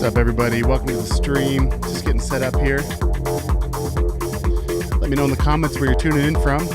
What's up, everybody? Welcome to the stream. Just getting set up here. Let me know in the comments where you're tuning in from.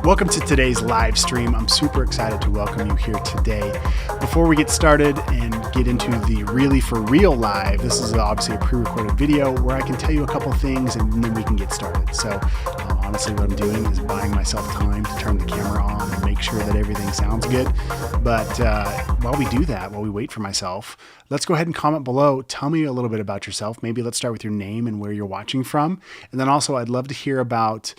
Welcome to today's live stream. I'm super excited to welcome you here today. Before we get started and get into the really for real live, this is obviously a pre-recorded video where I can tell you a couple things and then we can get started. So honestly, what I'm doing is buying myself time to turn the camera on and make sure that everything sounds good. But while we do that, while we wait for myself, let's go ahead and comment below. Tell me a little bit about yourself. Maybe let's start with your name and where you're watching from. And then also I'd love to hear about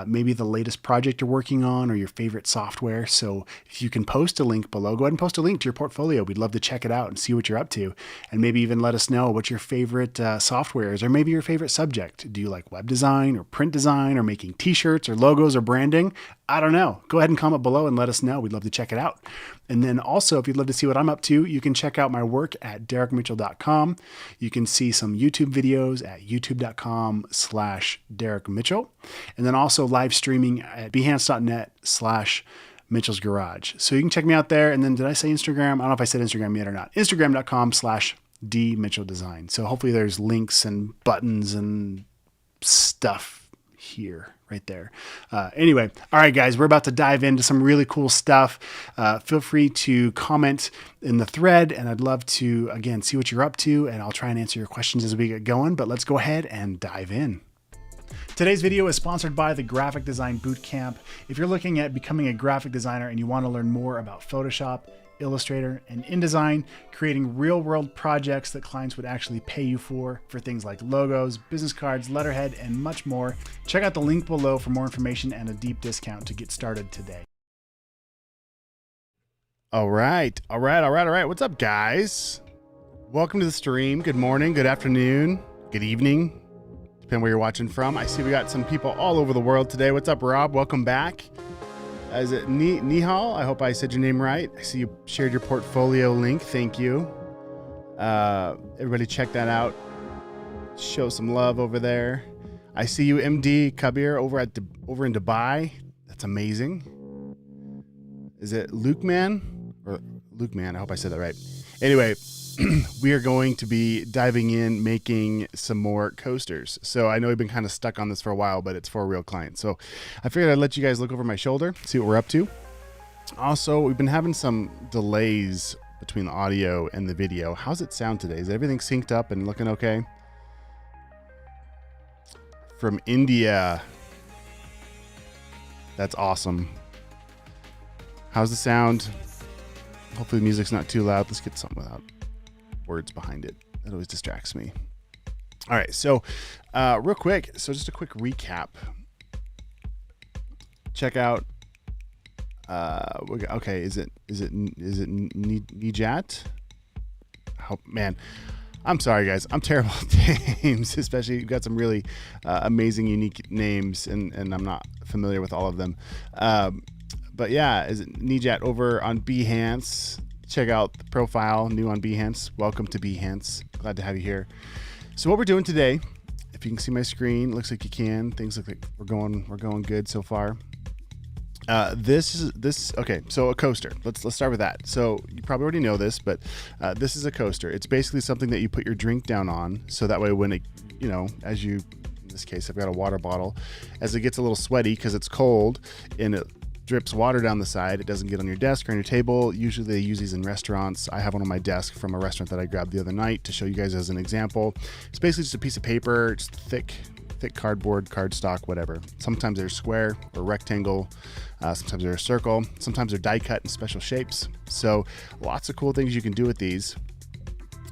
maybe the latest project you're working on or your favorite software. So if you can post a link below, go ahead and post a link to your portfolio. We'd love to check it out and see what you're up to. And maybe even let us know what your favorite software is or maybe your favorite subject. Do you like web design or print design or making t-shirts or logos or branding? I don't know. Go ahead and comment below and let us know. We'd love to check it out. And then also, if you'd love to see what I'm up to, you can check out my work at derrickmitchell.com. You can see some YouTube videos at youtube.com/Derrick Mitchell. And then also live streaming at behance.net/Mitchell's Garage. So you can check me out there. And then did I say Instagram? I don't know if I said Instagram yet or not. Instagram.com/DMitchellDesign. So hopefully there's links and buttons and stuff here, right there. Anyway, all right, guys, we're about to dive into some really cool stuff. Feel free to comment in the thread, and I'd love to, again, see what you're up to, and I'll try and answer your questions as we get going, but let's go ahead and dive in. Today's video is sponsored by the Graphic Design Bootcamp. If you're looking at becoming a graphic designer and you want to learn more about Photoshop, Illustrator, and InDesign, creating real-world projects that clients would actually pay you for things like logos, business cards, letterhead, and much more. Check out the link below for more information and a deep discount to get started today. All right. What's up, guys? Welcome to the stream. Good morning, good afternoon, good evening, depending where you're watching from. I see we got some people all over the world today. What's up, Rob? Welcome back. Is it Nihal? I hope I said your name right. I see you shared your portfolio link. Thank you. Everybody check that out. Show some love over there. I see you, MD Kabir, over in Dubai. That's amazing. Is it Luke Man? Or Luke Man? I hope I said that right. Anyway, we are going to be diving in, making some more coasters. So I know we've been kind of stuck on this for a while, but it's for a real client. So I figured I'd let you guys look over my shoulder, see what we're up to. Also, we've been having some delays between the audio and the video. How's it sound today? Is everything synced up and looking okay? from India. That's awesome. How's the sound? Hopefully the music's not too loud. Let's get something without words behind it. That always distracts me. All right, so real quick, so just a quick recap. Check out. Okay, is it Nijat? Oh man, I'm sorry guys. I'm terrible at names, especially you've got some really amazing, unique names, and I'm not familiar with all of them. But yeah, is it Nijat over on Behance? Check out the profile, new on Behance. Welcome to Behance. Glad to have you here. So what we're doing today, if you can see my screen, looks like you can. Things look like we're going good so far. Okay, so a coaster. Let's start with that. So you probably already know this, but this is a coaster. It's basically something that you put your drink down on, so that way when it, as you, in this case, I've got a water bottle, as it gets a little sweaty because it's cold and it drips water down the side, it doesn't get on your desk or on your table. Usually they use these in restaurants. I have one on my desk from a restaurant that I grabbed the other night to show you guys as an example. It's basically just a piece of paper, just thick cardboard, cardstock, whatever. Sometimes they're square or rectangle. Sometimes they're a circle. Sometimes they're die cut in special shapes. So lots of cool things you can do with these.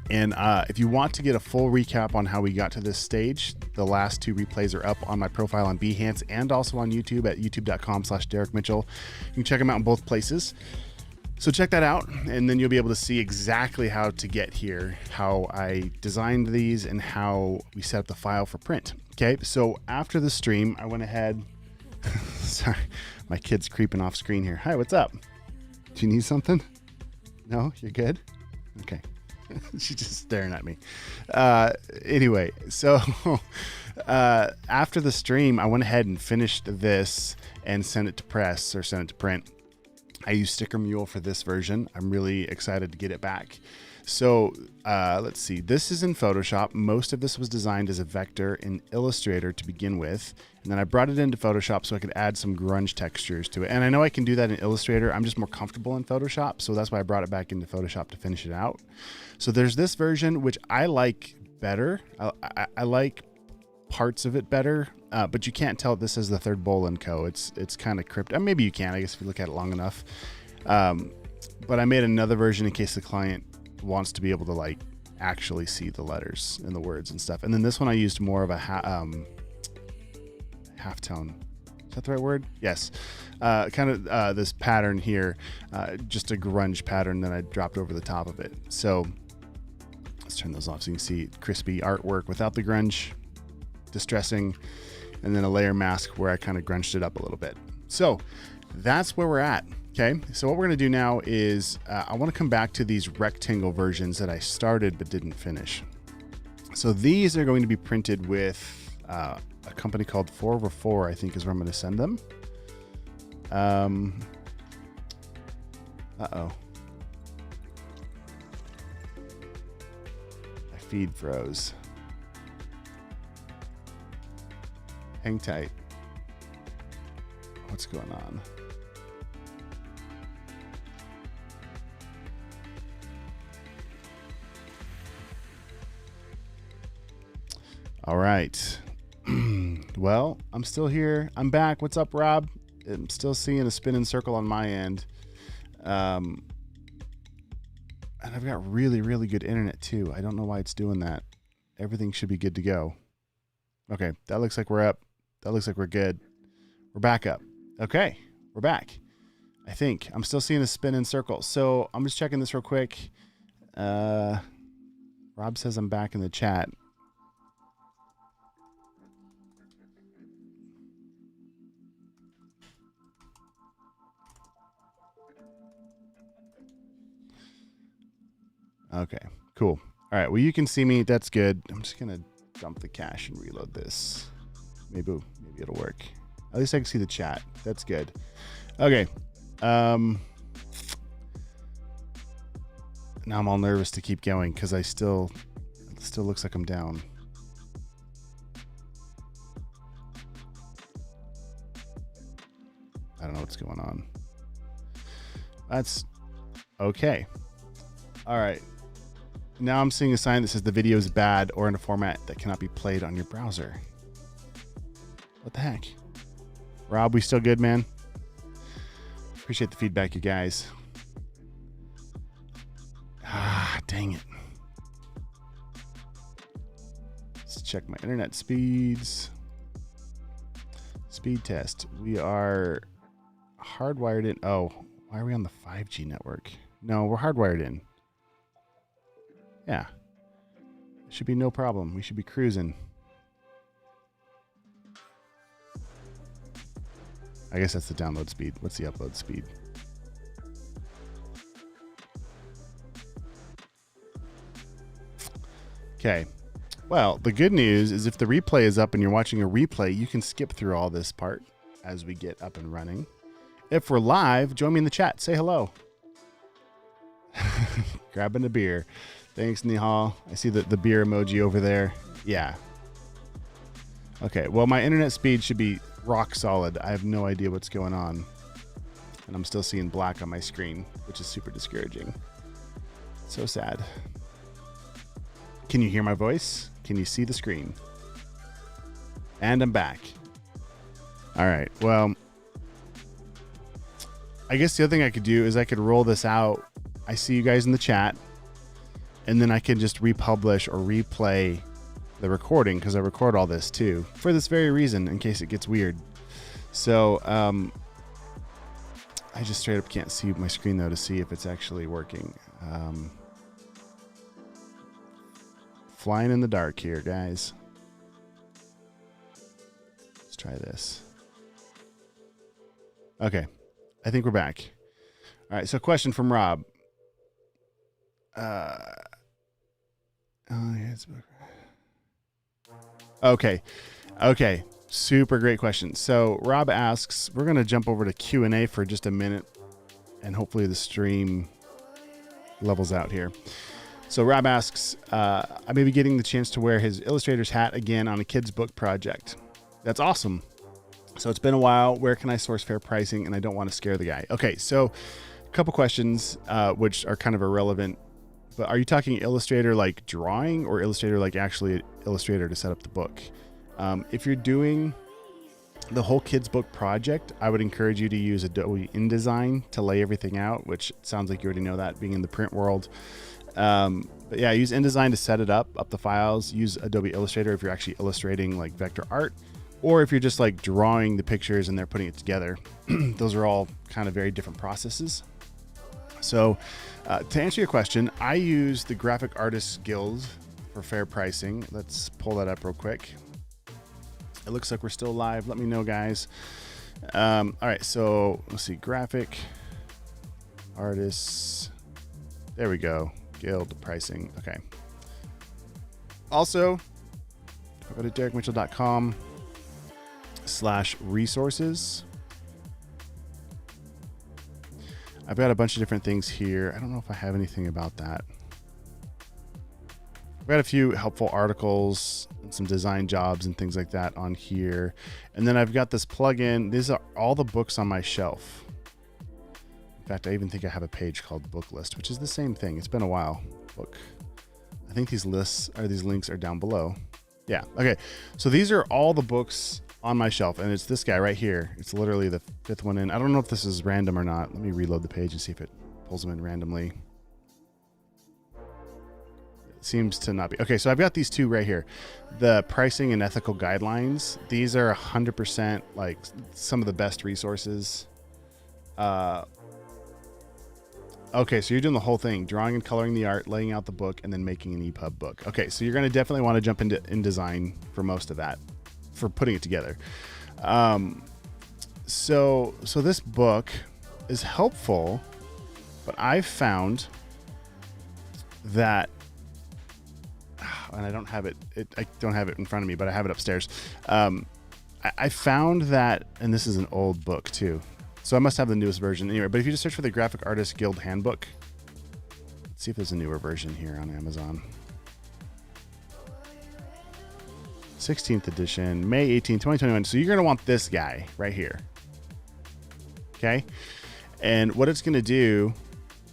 And if you want to get a full recap on how we got to this stage, the last 2 replays are up on my profile on Behance and also on YouTube at youtube.com/Derrick Mitchell. You can check them out in both places. So check that out, and then you'll be able to see exactly how to get here, how I designed these, and how we set up the file for print. Okay, so after the stream, I went ahead. Sorry, my kid's creeping off screen here. Hi, what's up? Do you need something? No, you're good? Okay. She's just staring at me. Anyway, so after the stream, I went ahead and finished this and sent it to press or sent it to print. I use Sticker Mule for this version. I'm really excited to get it back. So let's see. This is in Photoshop. Most of this was designed as a vector in Illustrator to begin with. And then I brought it into Photoshop so I could add some grunge textures to it. And I know I can do that in Illustrator. I'm just more comfortable in Photoshop. So that's why I brought it back into Photoshop to finish it out. So there's this version, which I like better. I like parts of it better, but you can't tell this is the third Bowl & Co. It's kind of cryptic. Maybe you can, I guess, if you look at it long enough. But I made another version in case the client wants to be able to like actually see the letters and the words and stuff. And then this one I used more of a halftone. Is that the right word? Yes. Kind of this pattern here, just a grunge pattern that I dropped over the top of it. So let's turn those off so you can see crispy artwork without the grunge, distressing, and then a layer mask where I kind of grunged it up a little bit. So that's where we're at. Okay, so what we're going to do now is I want to come back to these rectangle versions that I started but didn't finish. So these are going to be printed with a company called 4over4, I think is where I'm going to send them. Uh-oh. My feed froze. Hang tight. What's going on? All right. Well, I'm still here. I'm back. What's up, Rob? I'm still seeing a spinning circle on my end. And I've got really, really good internet too. I don't know why it's doing that. Everything should be good to go. Okay, that looks like we're up. That looks like we're good. We're back up. Okay, we're back. I think. I'm still seeing a spinning circle. So I'm just checking this real quick. Rob says I'm back in the chat. Okay, cool. All right, well, you can see me. That's good. I'm just going to dump the cache and reload this. Maybe it'll work. At least I can see the chat. That's good. Okay. Now I'm all nervous to keep going because it still looks like I'm down. I don't know what's going on. That's okay. All right. Now I'm seeing a sign that says the video is bad or in a format that cannot be played on your browser. What the heck? Rob, we still good, man? Appreciate the feedback, you guys. Ah, dang it. Let's check my internet speeds. Speed test. We are hardwired in. Oh, why are we on the 5G network? No, we're hardwired in. Yeah. Should be no problem. We should be cruising. I guess that's the download speed. What's the upload speed? Okay. Well, the good news is if the replay is up and you're watching a replay, you can skip through all this part as we get up and running. If we're live, join me in the chat. Say hello. Grabbing a beer. Thanks, Nihal. I see the beer emoji over there. Yeah. Okay, well, my internet speed should be rock solid. I have no idea what's going on. And I'm still seeing black on my screen, which is super discouraging. So sad. Can you hear my voice? Can you see the screen? And I'm back. All right, well, I guess the other thing I could do is I could roll this out. I see you guys in the chat, and then I can just republish or replay the recording because I record all this too for this very reason in case it gets weird. So I just straight up can't see my screen though to see if it's actually working. Flying in the dark here, guys. Let's try this. Okay, I think we're back. All right, so question from Rob. Okay. Super great question. So Rob asks, we're going to jump over to Q&A for just a minute, and hopefully the stream levels out here. So Rob asks, I may be getting the chance to wear his illustrator's hat again on a kid's book project. That's awesome. So it's been a while. Where can I source fair pricing? And I don't want to scare the guy. Okay, so a couple questions, which are kind of irrelevant. But are you talking Illustrator like drawing or Illustrator like actually Illustrator to set up the book? If you're doing the whole kids book project, I would encourage you to use Adobe InDesign to lay everything out, which sounds like you already know that being in the print world. But yeah, use InDesign to set it up the files. Use Adobe Illustrator if you're actually illustrating like vector art, or if you're just like drawing the pictures and they're putting it together. Those are all kind of very different processes. So to answer your question, I use the Graphic Artists Guild for fair pricing. Let's pull that up real quick. It looks like we're still live. Let me know, guys. All right, so let's see. Graphic Artists. There we go. Guild pricing. Okay. Also, go to derrickmitchell.com/resources. I've got a bunch of different things here. I don't know if I have anything about that. I've got a few helpful articles and some design jobs and things like that on here. And then I've got this plugin. These are all the books on my shelf. In fact, I even think I have a page called Book List, which is the same thing. It's been a while. Book. I think these links are down below. Yeah. Okay. So these are all the books on my shelf, and it's this guy right here. It's literally the fifth one in. I don't know if this is random or not. Let me reload the page and see if it pulls them in randomly. It seems to not be. Okay, so I've got these two right here. The pricing and ethical guidelines. These are 100% like some of the best resources. Okay, so you're doing the whole thing, drawing and coloring the art, laying out the book, and then making an EPUB book. Okay, so you're going to definitely want to jump into InDesign for most of that, for putting it together. So this book is helpful, but I've found that, and I don't have it in front of me, but I have it upstairs. I found that, and this is an old book too, so I must have the newest version anyway, but if you just search for the Graphic Artists Guild Handbook, let's see if there's a newer version here on Amazon. 16th edition, May 18, 2021. So you're going to want this guy right here. Okay. And what it's going to do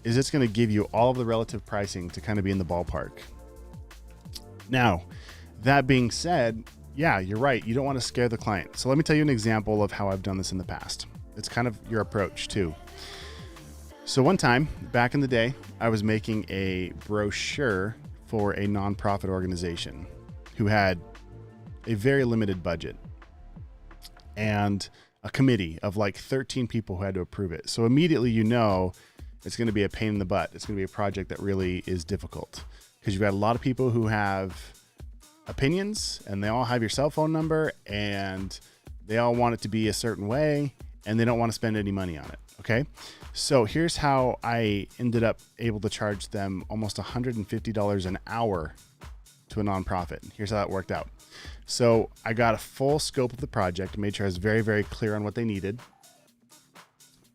is it's going to give you all of the relative pricing to kind of be in the ballpark. Now, that being said, yeah, you're right. You don't want to scare the client. So let me tell you an example of how I've done this in the past. It's kind of your approach too. So one time back in the day, I was making a brochure for a nonprofit organization who had a very limited budget and a committee of like 13 people who had to approve it. So immediately, you know, it's going to be a pain in the butt. It's going to be a project that really is difficult because you've got a lot of people who have opinions and they all have your cell phone number and they all want it to be a certain way and they don't want to spend any money on it. Okay. So here's how I ended up able to charge them almost $150 an hour to a nonprofit. Here's how that worked out. So I got a full scope of the project, made sure I was very, very clear on what they needed.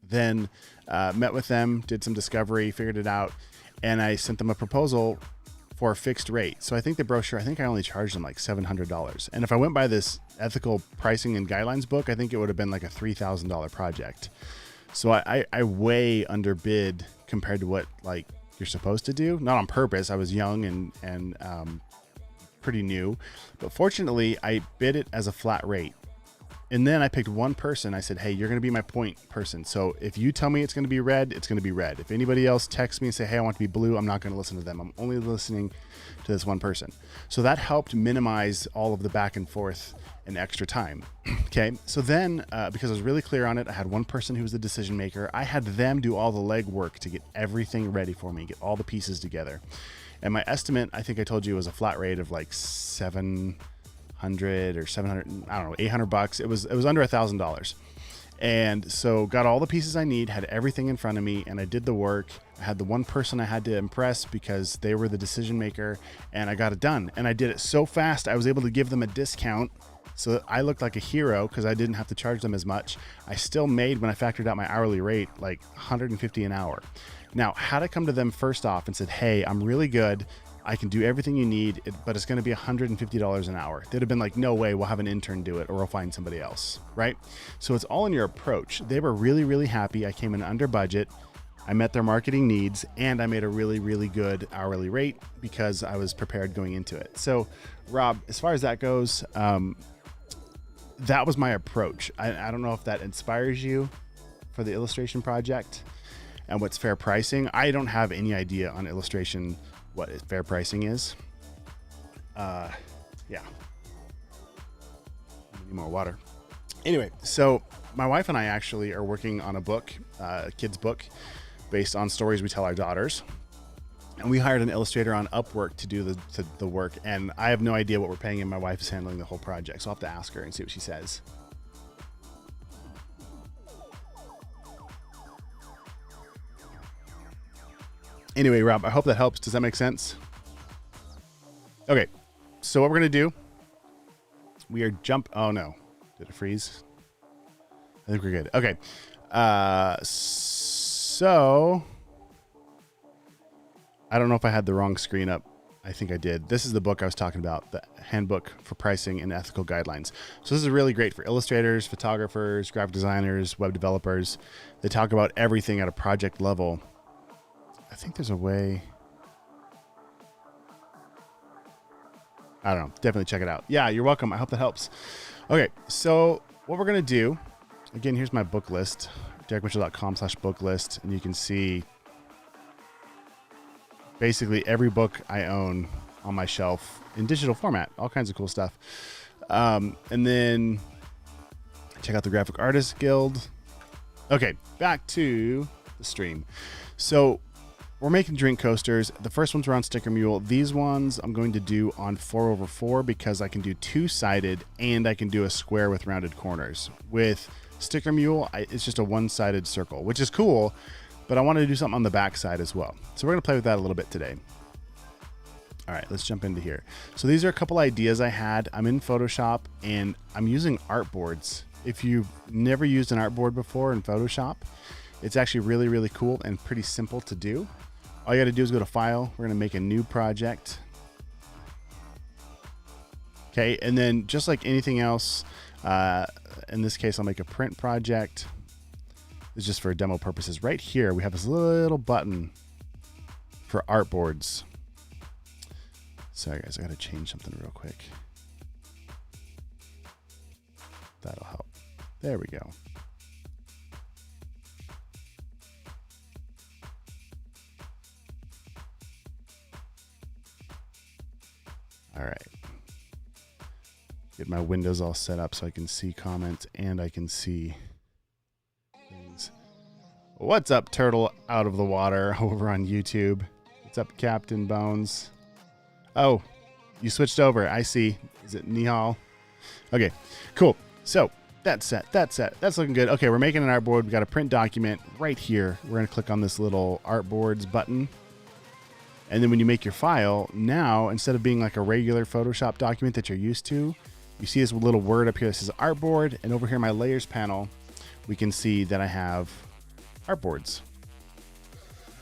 Then met with them, did some discovery, figured it out, and I sent them a proposal for a fixed rate. So I think the brochure, I only charged them like $700. And if I went by this ethical pricing and guidelines book, I think it would have been like a $3,000 project. So I way underbid compared to what like you're supposed to do. Not on purpose. I was young and pretty new, but fortunately I bid it as a flat rate. And then I picked one person. I said, hey, you're going to be my point person. So if you tell me it's going to be red, it's going to be red. If anybody else texts me and say, hey, I want to be blue, I'm not going to listen to them. I'm only listening to this one person. So that helped minimize all of the back and forth and extra time. Okay. So then, because I was really clear on it, I had one person who was the decision maker. I had them do all the legwork to get everything ready for me, get all the pieces together. And my estimate, I think I told you, was a flat rate of like 700 or 700, I don't know, $800. It was under $1,000. And so got all the pieces I need, had everything in front of me, and I did the work. I had the one person I had to impress because they were the decision maker, and I got it done. And I did it so fast, I was able to give them a discount. So I looked like a hero because I didn't have to charge them as much. I still made, when I factored out my hourly rate, like $150 an hour. Now, had I come to them first off and said, hey, I'm really good, I can do everything you need, but it's going to be $150 an hour, they'd have been like, no way, we'll have an intern do it or we'll find somebody else, right? So it's all in your approach. They were really, really happy. I came in under budget. I met their marketing needs and I made a really, really good hourly rate because I was prepared going into it. So Rob, as far as that goes, that was my approach. I don't know if that inspires you for the illustration project and what's fair pricing. I don't have any idea on illustration what fair pricing is. Yeah. Need more water. Anyway, so my wife and I actually are working on a book, a kid's book, based on stories we tell our daughters. And we hired an illustrator on Upwork to do the work. And I have no idea what we're paying him. My wife is handling the whole project. So I'll have to ask her and see what she says. Anyway, Rob, I hope that helps. Does that make sense? Okay. So what we're going to do, we are oh no, did it freeze? I think we're good. Okay. So I don't know if I had the wrong screen up. I think I did. This is the book I was talking about, the Handbook for Pricing and Ethical Guidelines. So this is really great for illustrators, photographers, graphic designers, web developers. They talk about everything at a project level. I think there's a way. I don't know. Definitely check it out. Yeah, you're welcome. I hope that helps. Okay, so what we're going to do, again, here's my book list, derrickmitchell.com/book list, and you can see basically every book I own on my shelf in digital format, all kinds of cool stuff. And then check out the Graphic Artists Guild. Okay, back to the stream. So we're making drink coasters. The first ones were on Sticker Mule. These ones I'm going to do on 4x4 because I can do two-sided and I can do a square with rounded corners. With Sticker Mule, it's just a one-sided circle, which is cool, but I wanted to do something on the back side as well. So we're going to play with that a little bit today. All right, let's jump into here. So these are a couple ideas I had. I'm in Photoshop and I'm using Artboards. If you've never used an artboard before in Photoshop, it's actually really, really cool and pretty simple to do. All you got to do is go to File. We're going to make a new project. Okay, and then just like anything else, in this case, I'll make a print project. It's just for demo purposes. Right here, we have this little button for Artboards. Sorry, guys, I got to change something real quick. That'll help. There we go. All right. Get my windows all set up so I can see comments and I can see things. What's up, Turtle out of the water over on YouTube? What's up, Captain Bones? Oh, you switched over. I see. Is it Nihal? Okay, cool. So that's set. That's set. That's looking good. Okay, we're making an artboard. We got a print document right here. We're going to click on this little Artboards button. And then when you make your file, now instead of being like a regular Photoshop document that you're used to, you see this little word up here that says Artboard. And over here in my layers panel, we can see that I have Artboards.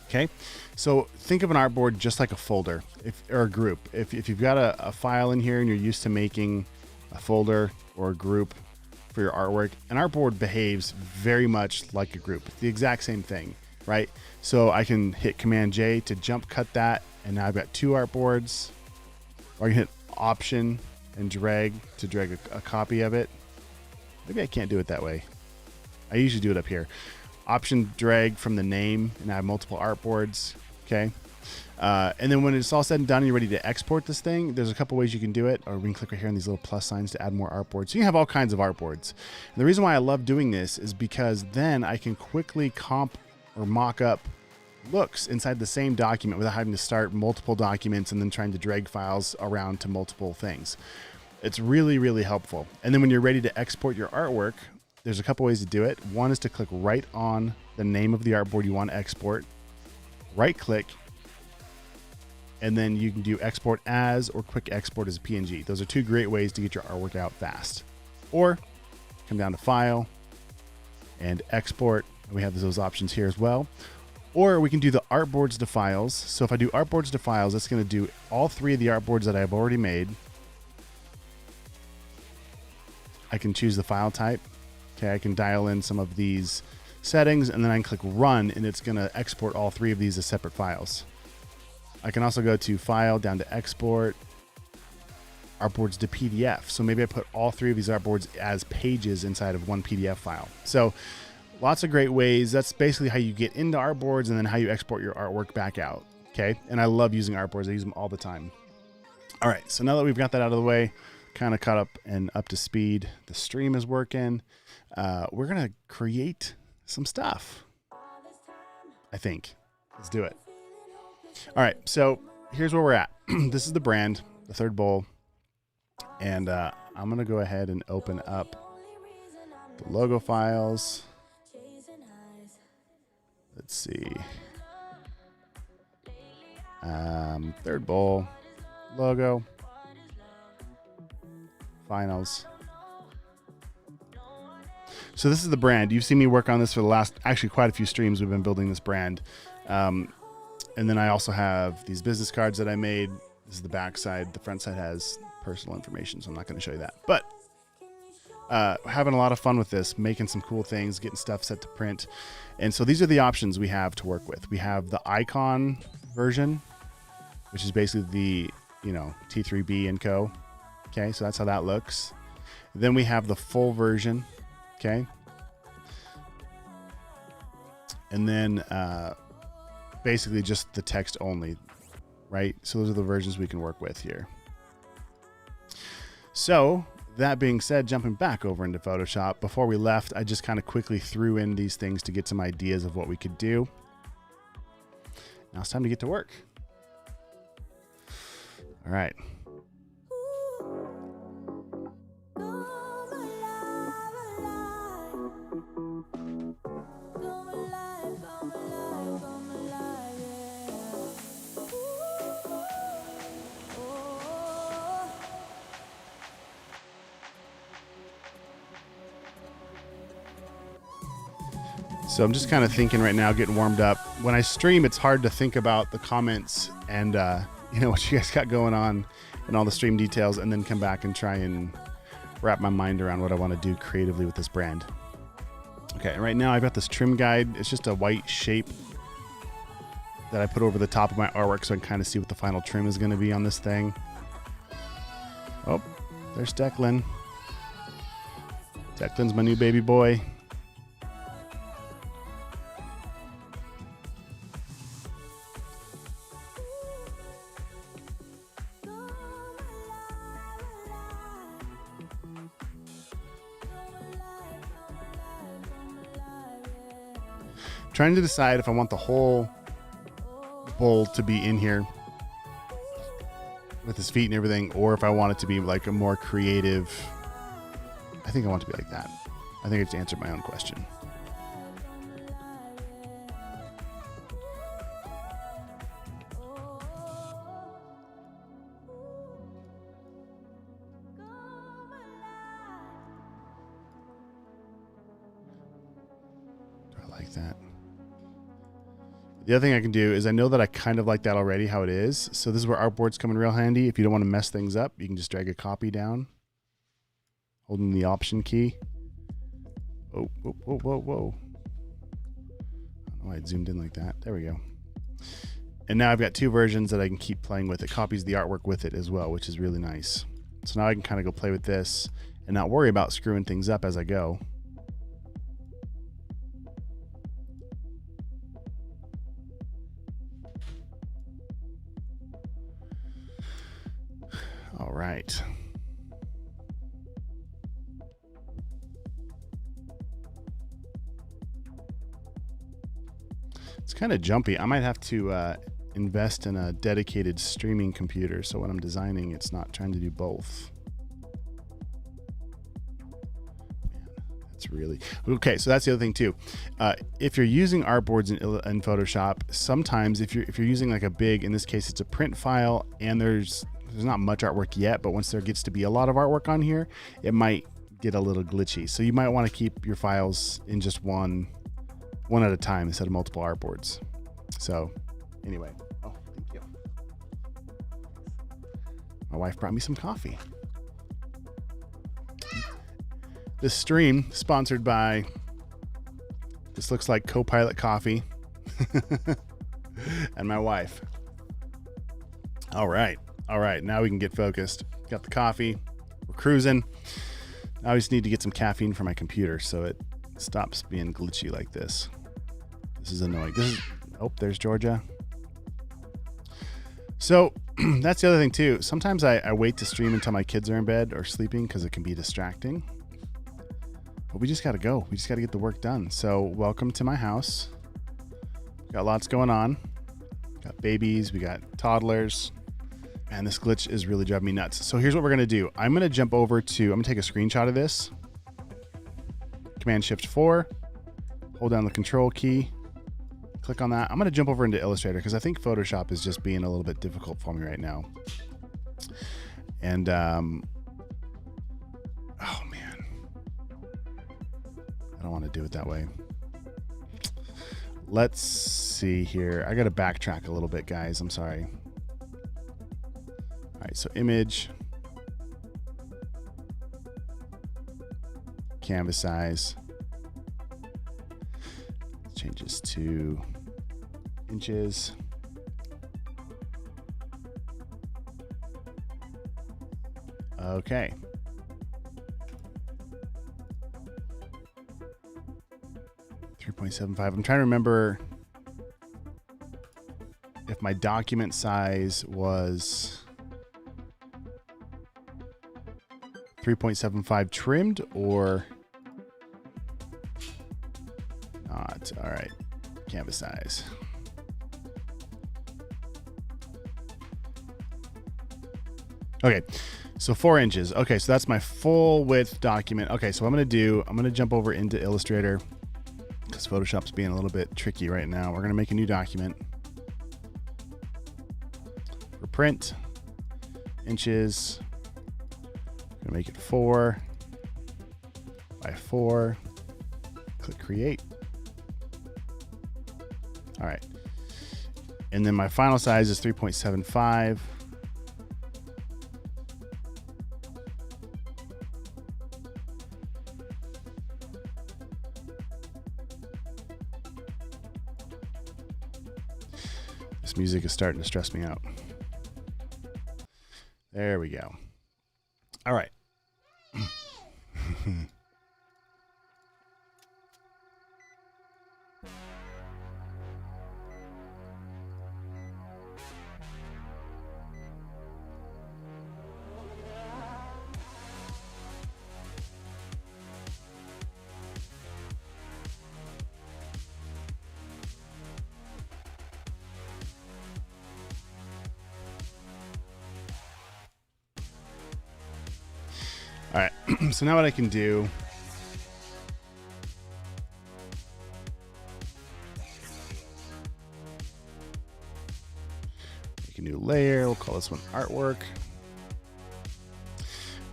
Okay, so think of an artboard just like a folder or a group. If you've got a file in here and you're used to making a folder or a group for your artwork, an artboard behaves very much like a group. It's the exact same thing, right? So I can hit Command J to jump cut that, and now I've got two artboards. Or I can hit Option and drag to drag a copy of it. Maybe I can't do it that way. I usually do it up here. Option drag from the name, and I have multiple artboards. Okay. And then when it's all said and done and you're ready to export this thing, there's a couple ways you can do it, or we can click right here on these little plus signs to add more artboards. So you can have all kinds of artboards. And the reason why I love doing this is because then I can quickly comp or mock up looks inside the same document without having to start multiple documents and then trying to drag files around to multiple things. It's really, really helpful. And then when you're ready to export your artwork, there's a couple ways to do it. One is to click right on the name of the artboard you want to export, right click, and then you can do export as or quick export as a PNG. Those are two great ways to get your artwork out fast. Or come down to File and Export. We have those options here as well. Or we can do the Artboards to Files. So if I do Artboards to Files, that's going to do all three of the artboards that I've already made. I can choose the file type. Okay, I can dial in some of these settings, and then I can click Run, and it's going to export all three of these as separate files. I can also go to File, down to Export, Artboards to PDF. So maybe I put all three of these artboards as pages inside of one PDF file. So lots of great ways. That's basically how you get into artboards and then how you export your artwork back out. Okay, and I love using artboards. I use them all the time. All right, so now that we've got that out of the way, kind of caught up and up to speed, the stream is working. We're gonna create some stuff, I think. Let's do it. All right, so here's where we're at. This is the brand, the third bowl, and I'm gonna go ahead and open up the logo files. Let's see. Third bowl, logo, finals. So this is the brand. You've seen me work on this for the last, actually quite a few streams. We've been building this brand. And then I also have these business cards that I made. This is the back side. The front side has personal information, so I'm not going to show you that. But having a lot of fun with this, making some cool things, getting stuff set to print. And so these are the options we have to work with. We have the icon version, which is basically the, T3B and Co. Okay, so that's how that looks. Then we have the full version. Okay. And then basically just the text only, right? So those are the versions we can work with here. So that being said, jumping back over into Photoshop, before we left, I just kind of quickly threw in these things to get some ideas of what we could do. Now it's time to get to work. All right. So I'm just kind of thinking right now, getting warmed up. When I stream, it's hard to think about the comments and what you guys got going on and all the stream details, and then come back and try and wrap my mind around what I want to do creatively with this brand. Okay, and right now I've got this trim guide. It's just a white shape that I put over the top of my artwork so I can kind of see what the final trim is going to be on this thing. Oh, there's Declan. Declan's my new baby boy. Trying to decide if I want the whole bowl to be in here with his feet and everything, or if I want it to be like a more creative. I think I want it to be like that. I think I just answered my own question. Do I like that? The other thing I can do is I know that I kind of like that already, how it is. So this is where Artboards come in real handy. If you don't want to mess things up, you can just drag a copy down, holding the Option key. Oh, whoa, whoa, whoa, whoa. I don't know why it zoomed in like that. There we go. And now I've got two versions that I can keep playing with. It copies the artwork with it as well, which is really nice. So now I can kind of go play with this and not worry about screwing things up as I go. All right. It's kind of jumpy. I might have to invest in a dedicated streaming computer so when I'm designing, it's not trying to do both. Man, that's really... Okay, so that's the other thing too. If you're using Artboards in Photoshop, sometimes if you're using like a big, in this case, it's a print file and there's not much artwork yet, but once there gets to be a lot of artwork on here, it might get a little glitchy. So you might want to keep your files in just one at a time instead of multiple artboards. So anyway, oh, thank you. My wife brought me some coffee. This stream sponsored by, this looks like Copilot Coffee and my wife. All right. All right, now we can get focused. Got the coffee, we're cruising. Now I just need to get some caffeine for my computer so it stops being glitchy like this. This is annoying. This is, oh, there's Georgia. So that's the other thing too. Sometimes I wait to stream until my kids are in bed or sleeping because it can be distracting. But we just got to go. We just got to get the work done. So welcome to my house. Got lots going on. Got babies, we got toddlers. And this glitch is really driving me nuts. So here's what we're going to do. I'm going to jump over to, I'm going to take a screenshot of this. Command-Shift-4. Hold down the Control key. Click on that. I'm going to jump over into Illustrator because I think Photoshop is just being a little bit difficult for me right now. And, oh man. I don't want to do it that way. Let's see here. I got to backtrack a little bit, guys. I'm sorry. All right, so image, canvas size, changes to inches. Okay. .75. I'm trying to remember if my document size was 3.75 trimmed or not. All right, canvas size. Okay, so 4 inches. Okay, so that's my full width document. Okay, so what I'm going to jump over into Illustrator because Photoshop's being a little bit tricky right now. We're going to make a new document. For print, inches. I'm gonna make it 4 by 4. Click create. All right. And then my final size is 3.75. This music is starting to stress me out. There we go. All right. All right, so now what I can do, make a new layer. We'll call this one artwork.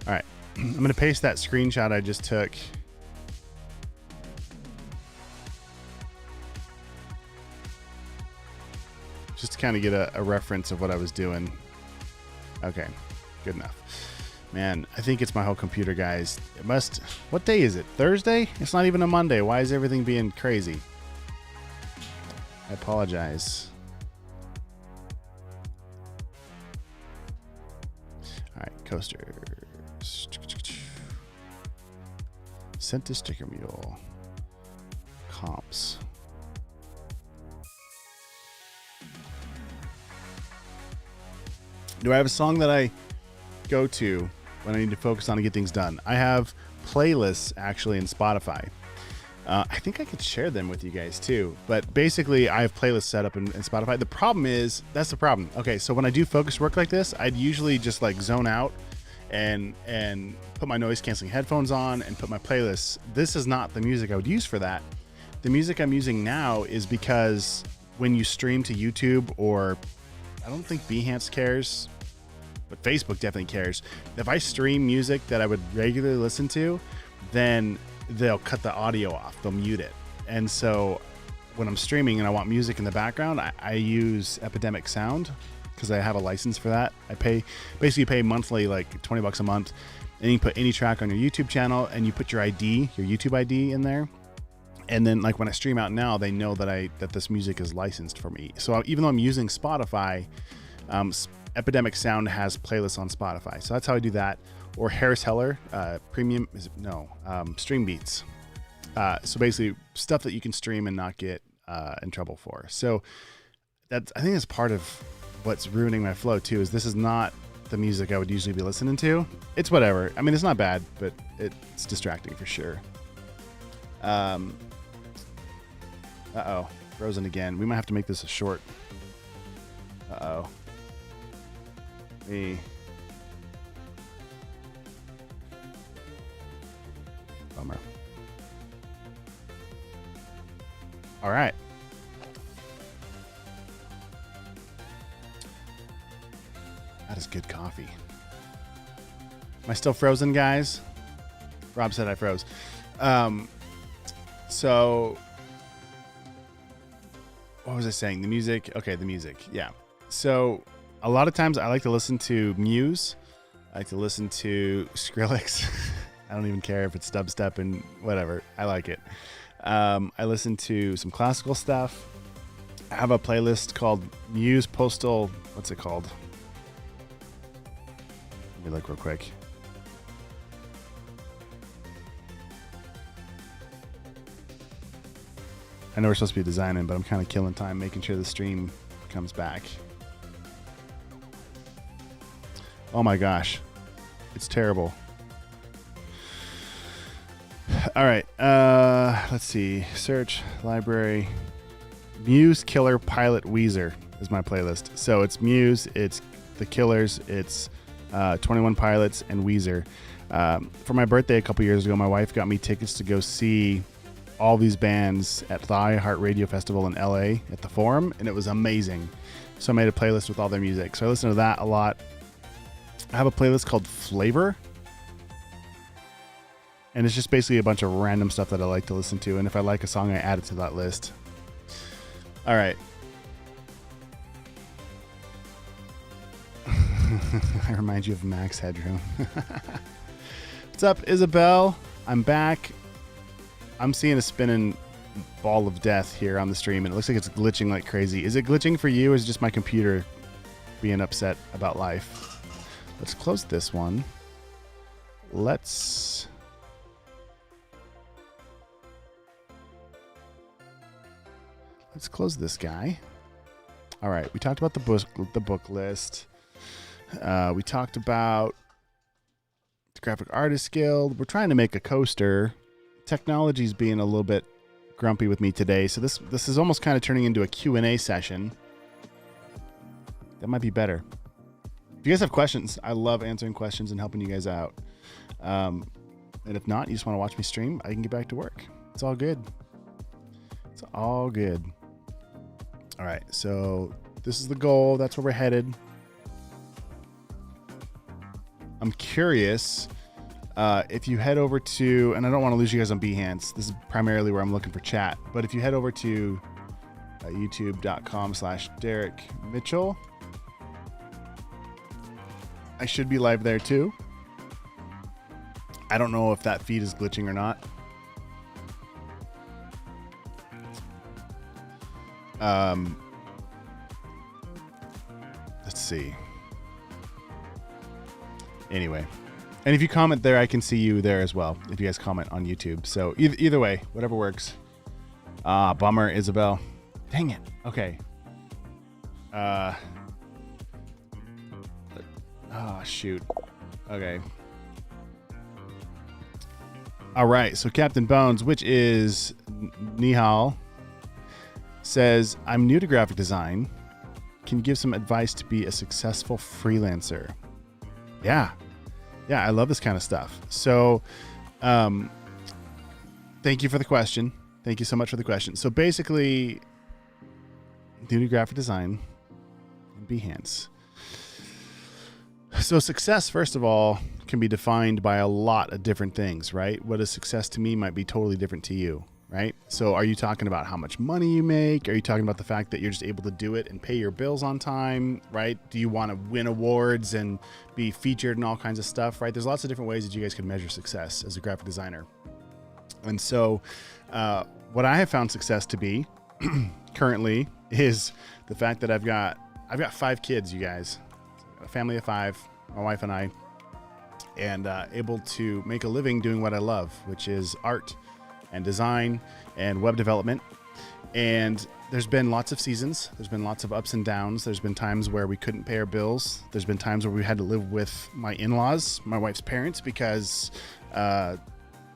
All right, I'm going to paste that screenshot I just took. Just to kind of get a reference of what I was doing. Okay, good enough. Man, I think it's my whole computer, guys. It must, what day is it? Thursday? It's not even a Monday. Why is everything being crazy? I apologize. All right, coasters. Sent to sticker mule. Comps. Do I have a song that I go to when I need to focus on to get things done? I have playlists actually in Spotify. I think I could share them with you guys too. But basically, I have playlists set up in Spotify. The problem is, that's the problem. Okay, so when I do focus work like this, I'd usually just like zone out and put my noise canceling headphones on and put my playlists. This is not the music I would use for that. The music I'm using now is because when you stream to YouTube, or I don't think Behance cares, but Facebook definitely cares. If I stream music that I would regularly listen to, then they'll cut the audio off. They'll mute it. And so when I'm streaming and I want music in the background, I use Epidemic Sound because I have a license for that. I basically pay monthly, like $20 a month, and you can put any track on your YouTube channel and you put your ID, your YouTube ID in there. And then like when I stream out now, they know that this music is licensed for me. So even though I'm using Spotify, Epidemic Sound has playlists on Spotify. So that's how I do that. Or Harris Heller, premium, Stream Beats. So basically stuff that you can stream and not get in trouble for. So I think that's part of what's ruining my flow too, is this is not the music I would usually be listening to. It's whatever. I mean, it's not bad, but it's distracting for sure. Uh-oh, frozen again. We might have to make this a short. Uh-oh. Bummer. All right. That is good coffee. Am I still frozen, guys? Rob said I froze. So what was I saying? The music. Okay, the music. Yeah. So a lot of times I like to listen to Muse. I like to listen to Skrillex. I don't even care if it's dubstep and whatever. I like it. I listen to some classical stuff. I have a playlist called Muse Postal. What's it called? Let me look real quick. I know we're supposed to be designing, but I'm kind of killing time making sure the stream comes back. Oh my gosh. It's terrible. All right. Let's see. Search, library. Muse, Killer, Pilot, Weezer is my playlist. So it's Muse, it's The Killers, it's 21 Pilots, and Weezer. For my birthday a couple years ago, my wife got me tickets to go see all these bands at the iHeartRadio Festival in LA at the Forum, and it was amazing. So I made a playlist with all their music. So I listen to that a lot. I have a playlist called Flavor, and it's just basically a bunch of random stuff that I like to listen to. And if I like a song, I add it to that list. All right. I remind you of Max Headroom. What's up, Isabel? I'm back. I'm seeing a spinning ball of death here on the stream, and it looks like it's glitching like crazy. Is it glitching for you, or is it just my computer being upset about life? Let's close this one. Let's close this guy. All right, we talked about the book list. We talked about the Graphic Artist Guild. We're trying to make a coaster. Technology's being a little bit grumpy with me today, so this is almost kind of turning into a Q&A session. That might be better. If you guys have questions, I love answering questions and helping you guys out. And if not, you just want to watch me stream, I can get back to work. It's all good. It's all good. All right, so this is the goal. That's where we're headed. I'm curious if you head over to, and I don't want to lose you guys on Behance. This is primarily where I'm looking for chat. But if you head over to youtube.com/Derrick Mitchell, I should be live there too. I don't know if that feed is glitching or not. Let's see. Anyway, and if you comment there, I can see you there as well if you guys comment on YouTube. So either way, whatever works. Bummer, Isabel. Dang it. Okay. Oh, shoot. Okay. All right. So Captain Bones, which is Nihal, says, I'm new to graphic design. Can you give some advice to be a successful freelancer? Yeah. Yeah, I love this kind of stuff. So thank you for the question. Thank you so much for the question. So basically, new to graphic design and Behance. So success, first of all, can be defined by a lot of different things, right? What is success to me might be totally different to you, right? So are you talking about how much money you make? Are you talking about the fact that you're just able to do it and pay your bills on time, right? Do you want to win awards and be featured in all kinds of stuff, right? There's lots of different ways that you guys can measure success as a graphic designer. And so what I have found success to be currently is the fact that I've got 5 kids, you guys, a family of 5, my wife and I, and able to make a living doing what I love, which is art and design and web development. And there's been lots of seasons. There's been lots of ups and downs. There's been times where we couldn't pay our bills. There's been times where we had to live with my in-laws, my wife's parents, because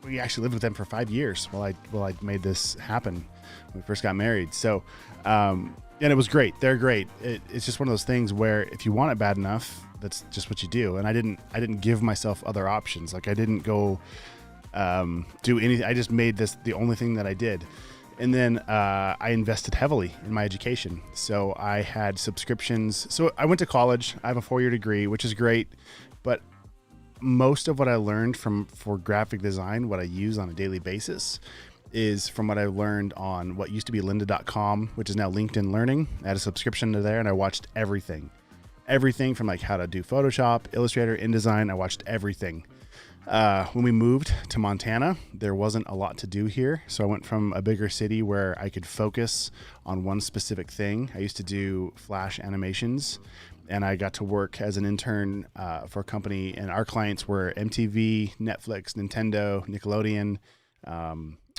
we actually lived with them for 5 years while I made this happen when we first got married. So, and it was great. They're great. It's just one of those things where if you want it bad enough, that's just what you do. And I didn't give myself other options. Like I didn't go do anything. I just made this the only thing that I did. And then I invested heavily in my education. So I had subscriptions. So I went to college. I have a 4-year degree, which is great. But most of what I learned for graphic design, what I use on a daily basis, is from what I learned on what used to be lynda.com, which is now LinkedIn Learning. I had a subscription to there and I watched everything from like how to do Photoshop, Illustrator, InDesign. I watched everything. When we moved to Montana, there wasn't a lot to do here. So I went from a bigger city where I could focus on one specific thing. I used to do Flash animations, and I got to work as an intern for a company, and our clients were MTV, Netflix, Nintendo, Nickelodeon.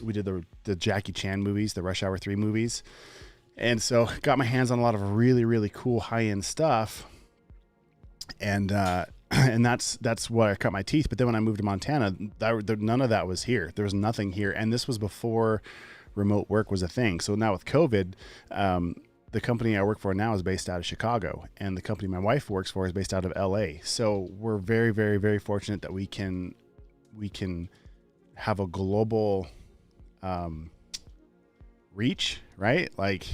We did the Jackie Chan movies, the Rush Hour 3 movies. And so got my hands on a lot of really, really cool high-end stuff. And that's where I cut my teeth. But then when I moved to Montana, none of that was here. There was nothing here. And this was before remote work was a thing. So now with COVID, the company I work for now is based out of Chicago, and the company my wife works for is based out of LA. So we're very, very, very fortunate that we can have a global reach, right? Like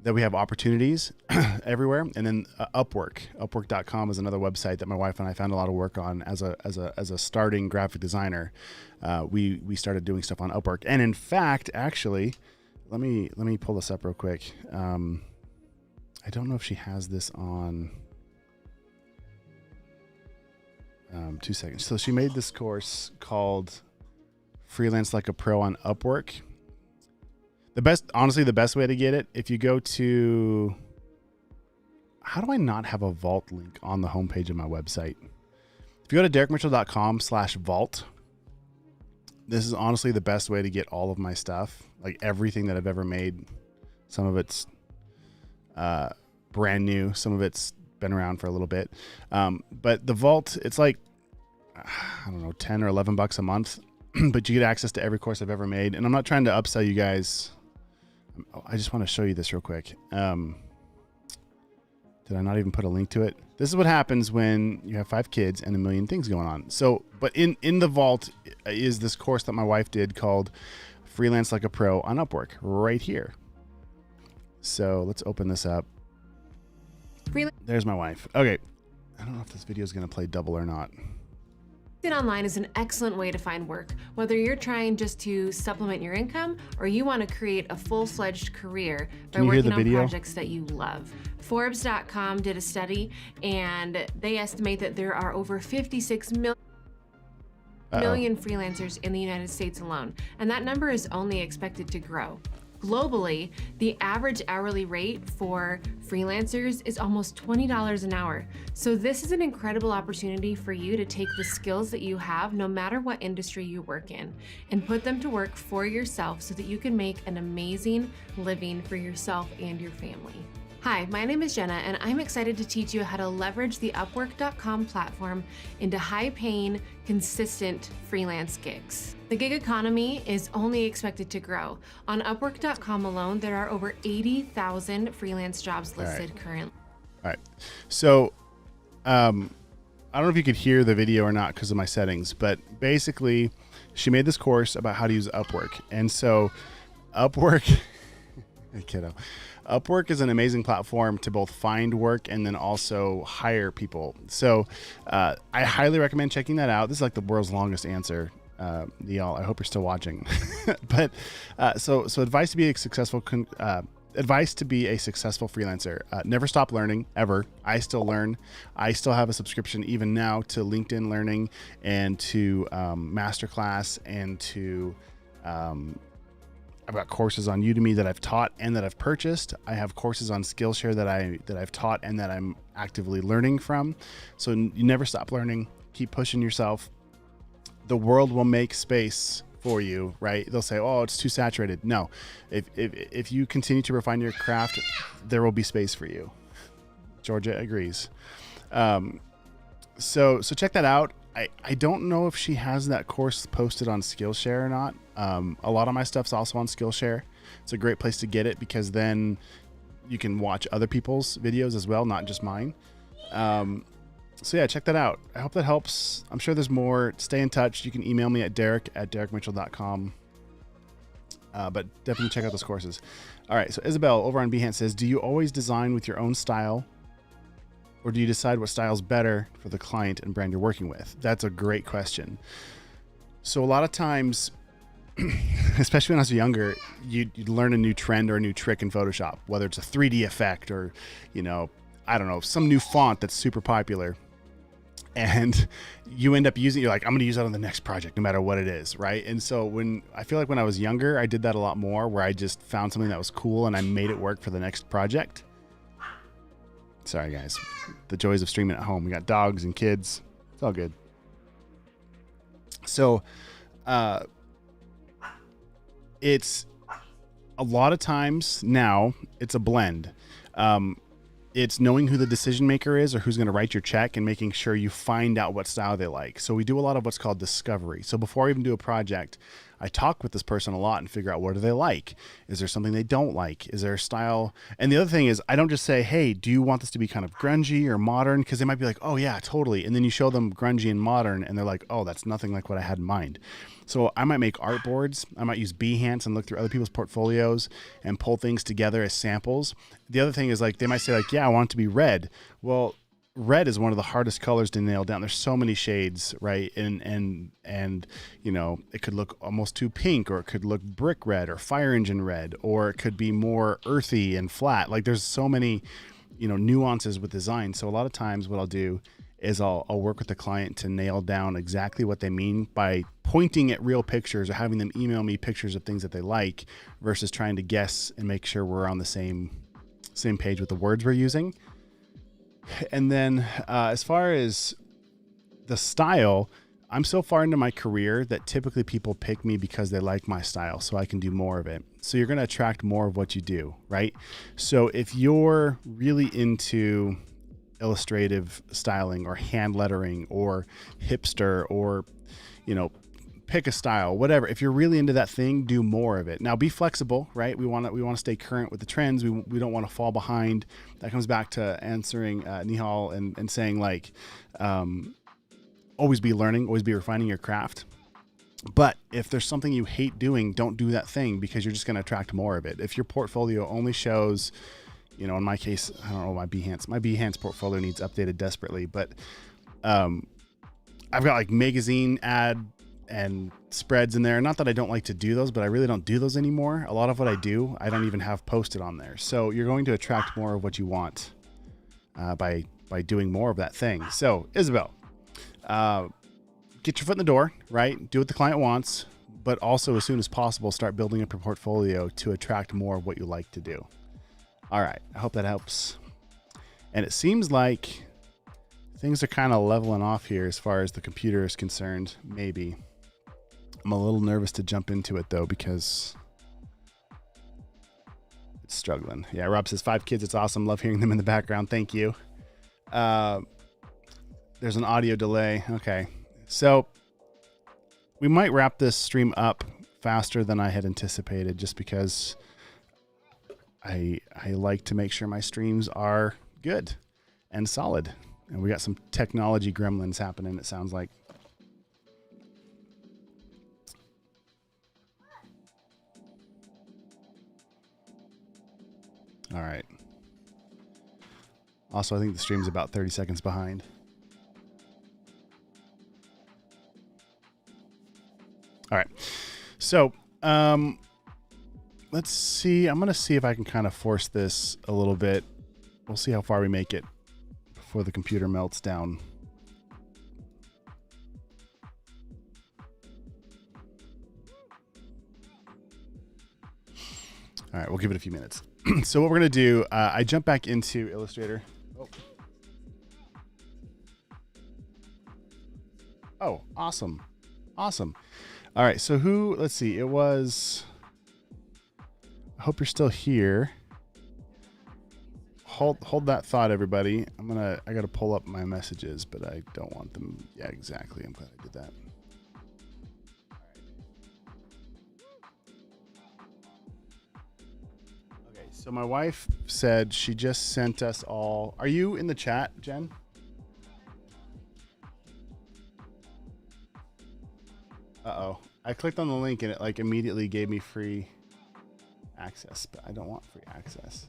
that we have opportunities everywhere. And then upwork.com is another website that my wife and I found a lot of work on as a starting graphic designer. We started doing stuff on Upwork. And in fact, actually, let me pull this up real quick. I don't know if she has this on 2 seconds. So she made this course called Freelance Like a Pro on Upwork. The best way to get it, if you go to, how do I not have a vault link on the homepage of my website? If you go to derrickmitchell.com/vault, this is honestly the best way to get all of my stuff, like everything that I've ever made. Some of it's brand new. Some of it's been around for a little bit. But the vault, it's like, I don't know, 10 or 11 bucks a month, but you get access to every course I've ever made. And I'm not trying to upsell you guys. I just want to show you this real quick. Did I not even put a link to it? This is what happens when you have 5 kids and a million things going on. So, but in the vault is this course that my wife did called Freelance Like a Pro on Upwork right here. So let's open this up. There's my wife. Okay. I don't know if this video is going to play double or not. Online is an excellent way to find work, whether you're trying just to supplement your income or you want to create a full-fledged career by working on projects that you love. Forbes.com did a study and they estimate that there are over 56 million freelancers in the United States alone, and that number is only expected to grow. Globally, the average hourly rate for freelancers is almost $20 an hour. So this is an incredible opportunity for you to take the skills that you have, no matter what industry you work in, and put them to work for yourself so that you can make an amazing living for yourself and your family. Hi, my name is Jenna, and I'm excited to teach you how to leverage the Upwork.com platform into high-paying, consistent freelance gigs. The gig economy is only expected to grow. On Upwork.com alone, there are over 80,000 freelance jobs listed currently. All right. So, I don't know if you could hear the video or not because of my settings, but basically, she made this course about how to use Upwork. And so, Upwork, hey kiddo. Upwork is an amazing platform to both find work and then also hire people. So I highly recommend checking that out. This is like the world's longest answer, y'all. I hope you're still watching. But so advice to be a successful freelancer. Never stop learning, ever. I still learn. I still have a subscription even now to LinkedIn Learning and to Masterclass and to I've got courses on Udemy that I've taught and that I've purchased. I have courses on Skillshare that I've taught and that I'm actively learning from. So you never stop learning. Keep pushing yourself. The world will make space for you, right? They'll say, "Oh, it's too saturated." No, if you continue to refine your craft, there will be space for you. Georgia agrees. So check that out. I don't know if she has that course posted on Skillshare or not. A lot of my stuff's also on Skillshare. It's a great place to get it because then you can watch other people's videos as well, not just mine. So yeah, check that out. I hope that helps. I'm sure there's more. Stay in touch. You can email me at derrick@derrickmitchell.com. But definitely check out those courses. All right, so Isabel over on Behance says, do you always design with your own style? Or do you decide what style is better for the client and brand you're working with? That's a great question. So a lot of times, especially when I was younger, you'd learn a new trend or a new trick in Photoshop, whether it's a 3D effect or, I don't know, some new font that's super popular. And you end up using it, you're like, I'm going to use that on the next project, no matter what it is, right? And so I feel like when I was younger, I did that a lot more, where I just found something that was cool and I made it work for the next project. Sorry, guys. The joys of streaming at home. We got dogs and kids. It's all good. So, it's a lot of times now, it's a blend. It's knowing who the decision maker is or who's going to write your check and making sure you find out what style they like. So we do a lot of what's called discovery. So before I even do a project, I talk with this person a lot and figure out what do they like. Is there something they don't like? Is there a style? And the other thing is I don't just say, hey, do you want this to be kind of grungy or modern? Because they might be like, oh yeah, totally. And then you show them grungy and modern and they're like, oh, that's nothing like what I had in mind. So I might make artboards. I might use Behance and look through other people's portfolios and pull things together as samples. The other thing is like, they might say like, yeah, I want it to be red. Well, red is one of the hardest colors to nail down. There's so many shades, right? And it could look almost too pink, or it could look brick red or fire engine red, or it could be more earthy and flat. Like there's so many, nuances with design. So a lot of times what I'll do is I'll work with the client to nail down exactly what they mean by pointing at real pictures or having them email me pictures of things that they like versus trying to guess and make sure we're on the same page with the words we're using. And then as far as the style, I'm so far into my career that typically people pick me because they like my style, so I can do more of it. So you're going to attract more of what you do, right? So if you're really into illustrative styling or hand lettering or hipster or, pick a style, whatever. If you're really into that thing, do more of it. Now be flexible, right? We want to stay current with the trends. We don't want to fall behind. That comes back to answering Nihal and saying like, always be learning, always be refining your craft. But if there's something you hate doing, don't do that thing, because you're just going to attract more of it. If your portfolio only shows, you know, in my case, I don't know, my Behance portfolio needs updated desperately, but I've got like magazine ad and spreads in there. Not that I don't like to do those, but I really don't do those anymore. A lot of what I do, I don't even have posted on there. So you're going to attract more of what you want by doing more of that thing. So Isabel, get your foot in the door, right? Do what the client wants, but also as soon as possible, start building up your portfolio to attract more of what you like to do. All right. I hope that helps. And it seems like things are kind of leveling off here as far as the computer is concerned. Maybe. I'm a little nervous to jump into it though, because it's struggling. Yeah. Rob says 5 kids. It's awesome. Love hearing them in the background. Thank you. There's an audio delay. Okay. So we might wrap this stream up faster than I had anticipated, just because I like to make sure my streams are good and solid. And we got some technology gremlins happening, it sounds like. All right. Also, I think the stream's about 30 seconds behind. All right. So, let's see. I'm going to see if I can kind of force this a little bit. We'll see how far we make it before the computer melts down. All right. We'll give it a few minutes. So what we're going to do, I jump back into Illustrator. Oh, awesome. Awesome. All right, so let's see, it was, I hope you're still here. Hold that thought, everybody. I got to pull up my messages, but I don't want them. Yeah, exactly. I'm glad I did that. Okay, so my wife said she just sent us all. Are you in the chat, Jen? Uh-oh. I clicked on the link and it like immediately gave me free access, but I don't want free access.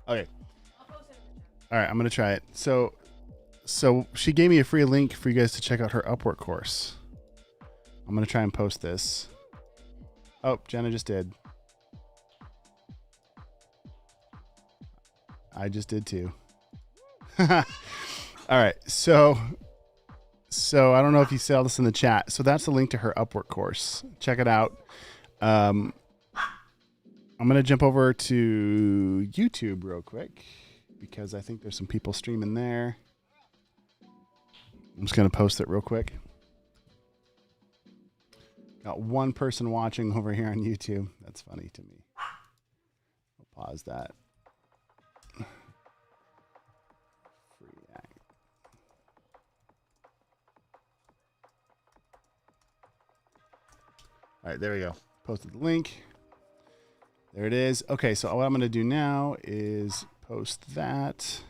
Okay. All right, I'm going to try it. So she gave me a free link for you guys to check out her Upwork course. I'm going to try and post this. Oh, Jenna just did. I just did too. All right. So I don't know if you saw this in the chat. So that's the link to her Upwork course. Check it out. I'm going to jump over to YouTube real quick because I think there's some people streaming there. I'm just going to post it real quick. Got one person watching over here on YouTube. That's funny to me. I'll pause that. All right, there we go. Posted the link. There it is. Okay, so what I'm going to do now is post that.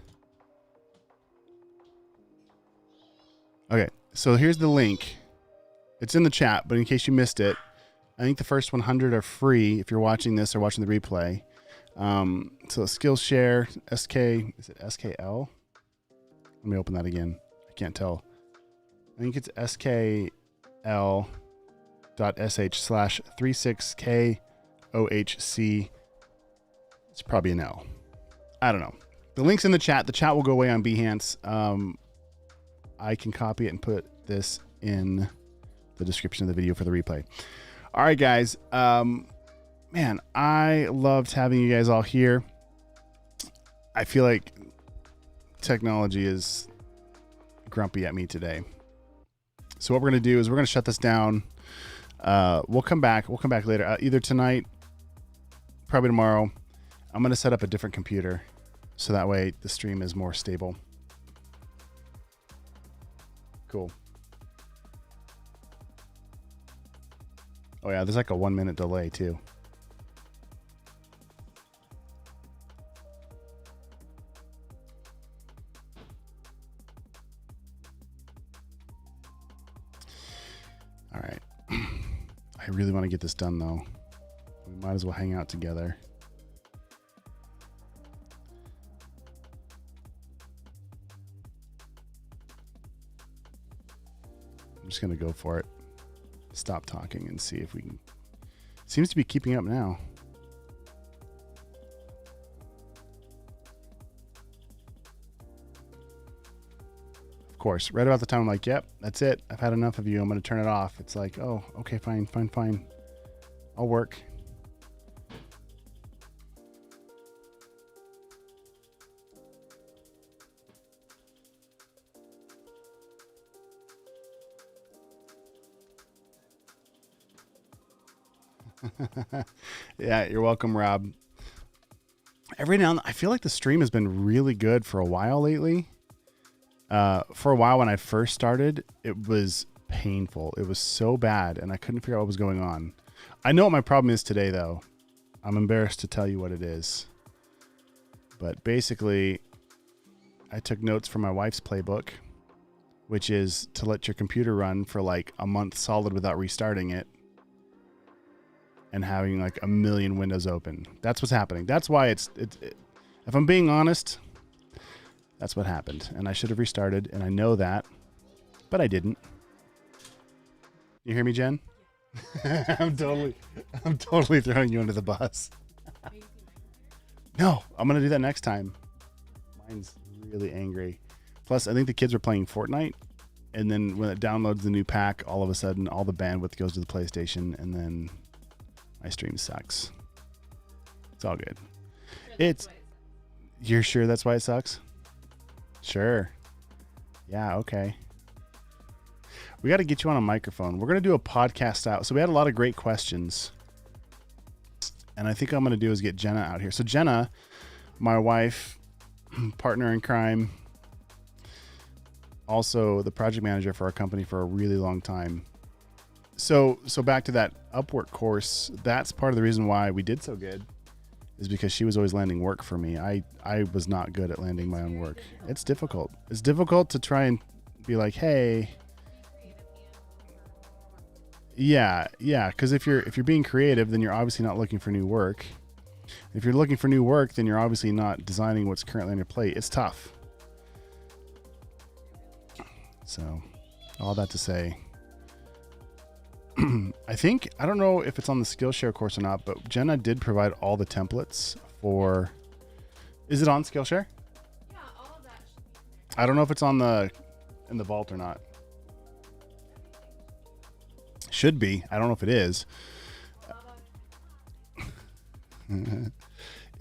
Okay, so here's the link. It's in the chat, but in case you missed it, I think the first 100 are free if you're watching this or watching the replay. So Skillshare, SK, is it SKL? Let me open that again. I can't tell. I think it's skl.sh/36KOHC. It's probably an L. I don't know. The link's in the chat. The chat will go away on Behance. I can copy it and put this in the description of the video for the replay. All right, guys. Man, I loved having you guys all here. I feel like technology is grumpy at me today. So what we're going to do is we're going to shut this down. We'll come back. We'll come back later, either tonight, probably tomorrow. I'm going to set up a different computer so that way the stream is more stable. Cool. Oh yeah, there's like a 1 minute delay too. All right. I really want to get this done though. We might as well hang out together. I'm just going to go for it. Stop talking and see if we can. Seems to be keeping up now. Of course, right about the time I'm like, yep, that's it. I've had enough of you. I'm going to turn it off. It's like, oh, okay, fine. I'll work. Yeah, you're welcome, Rob. Every now and then, I feel like the stream has been really good for a while lately. For a while when I first started, it was painful. It was so bad, and I couldn't figure out what was going on. I know what my problem is today, though. I'm embarrassed to tell you what it is. But basically, I took notes from my wife's playbook, which is to let your computer run for like a month solid without restarting it and having like a million windows open. That's what's happening. That's why if I'm being honest, that's what happened. And I should have restarted, and I know that, but I didn't. You hear me, Jen? I'm totally throwing you under the bus. No, I'm going to do that next time. Mine's really angry. Plus, I think the kids are playing Fortnite, and then when it downloads the new pack, all of a sudden, all the bandwidth goes to the PlayStation, and then my stream sucks. It's all good. You're sure that's why it sucks? Sure. Yeah, okay. We got to get you on a microphone. We're going to do a podcast out. So we had a lot of great questions. And I think what I'm going to do is get Jenna out here. So Jenna, my wife, partner in crime, also the project manager for our company for a really long time. So back to that Upwork course, that's part of the reason why we did so good is because she was always landing work for me. I was not good at landing my own work. It's difficult. It's difficult to try and be like, hey, yeah. Because if you're being creative, then you're obviously not looking for new work. If you're looking for new work, then you're obviously not designing what's currently on your plate. It's tough. So, all that to say, I don't know if it's on the Skillshare course or not, but Jenna did provide all the templates for. Is it on Skillshare? Yeah, all of that should be in there. I don't know if it's in the vault or not. Should be. I don't know if it is.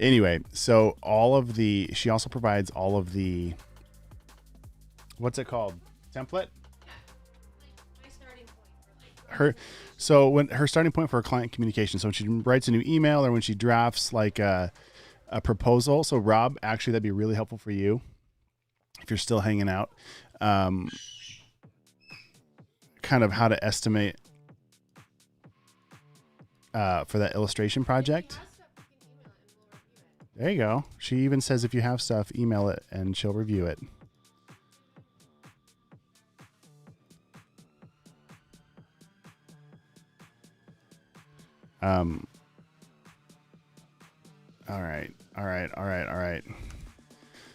Anyway, so she also provides all of the, what's it called? Template? My starting point for her starting point for client communication. So when she writes a new email or when she drafts like a proposal. So Rob, actually that'd be really helpful for you if you're still hanging out. Kind of how to estimate for that illustration project. There you go. She even says if you have stuff, email it and she'll review it. All right.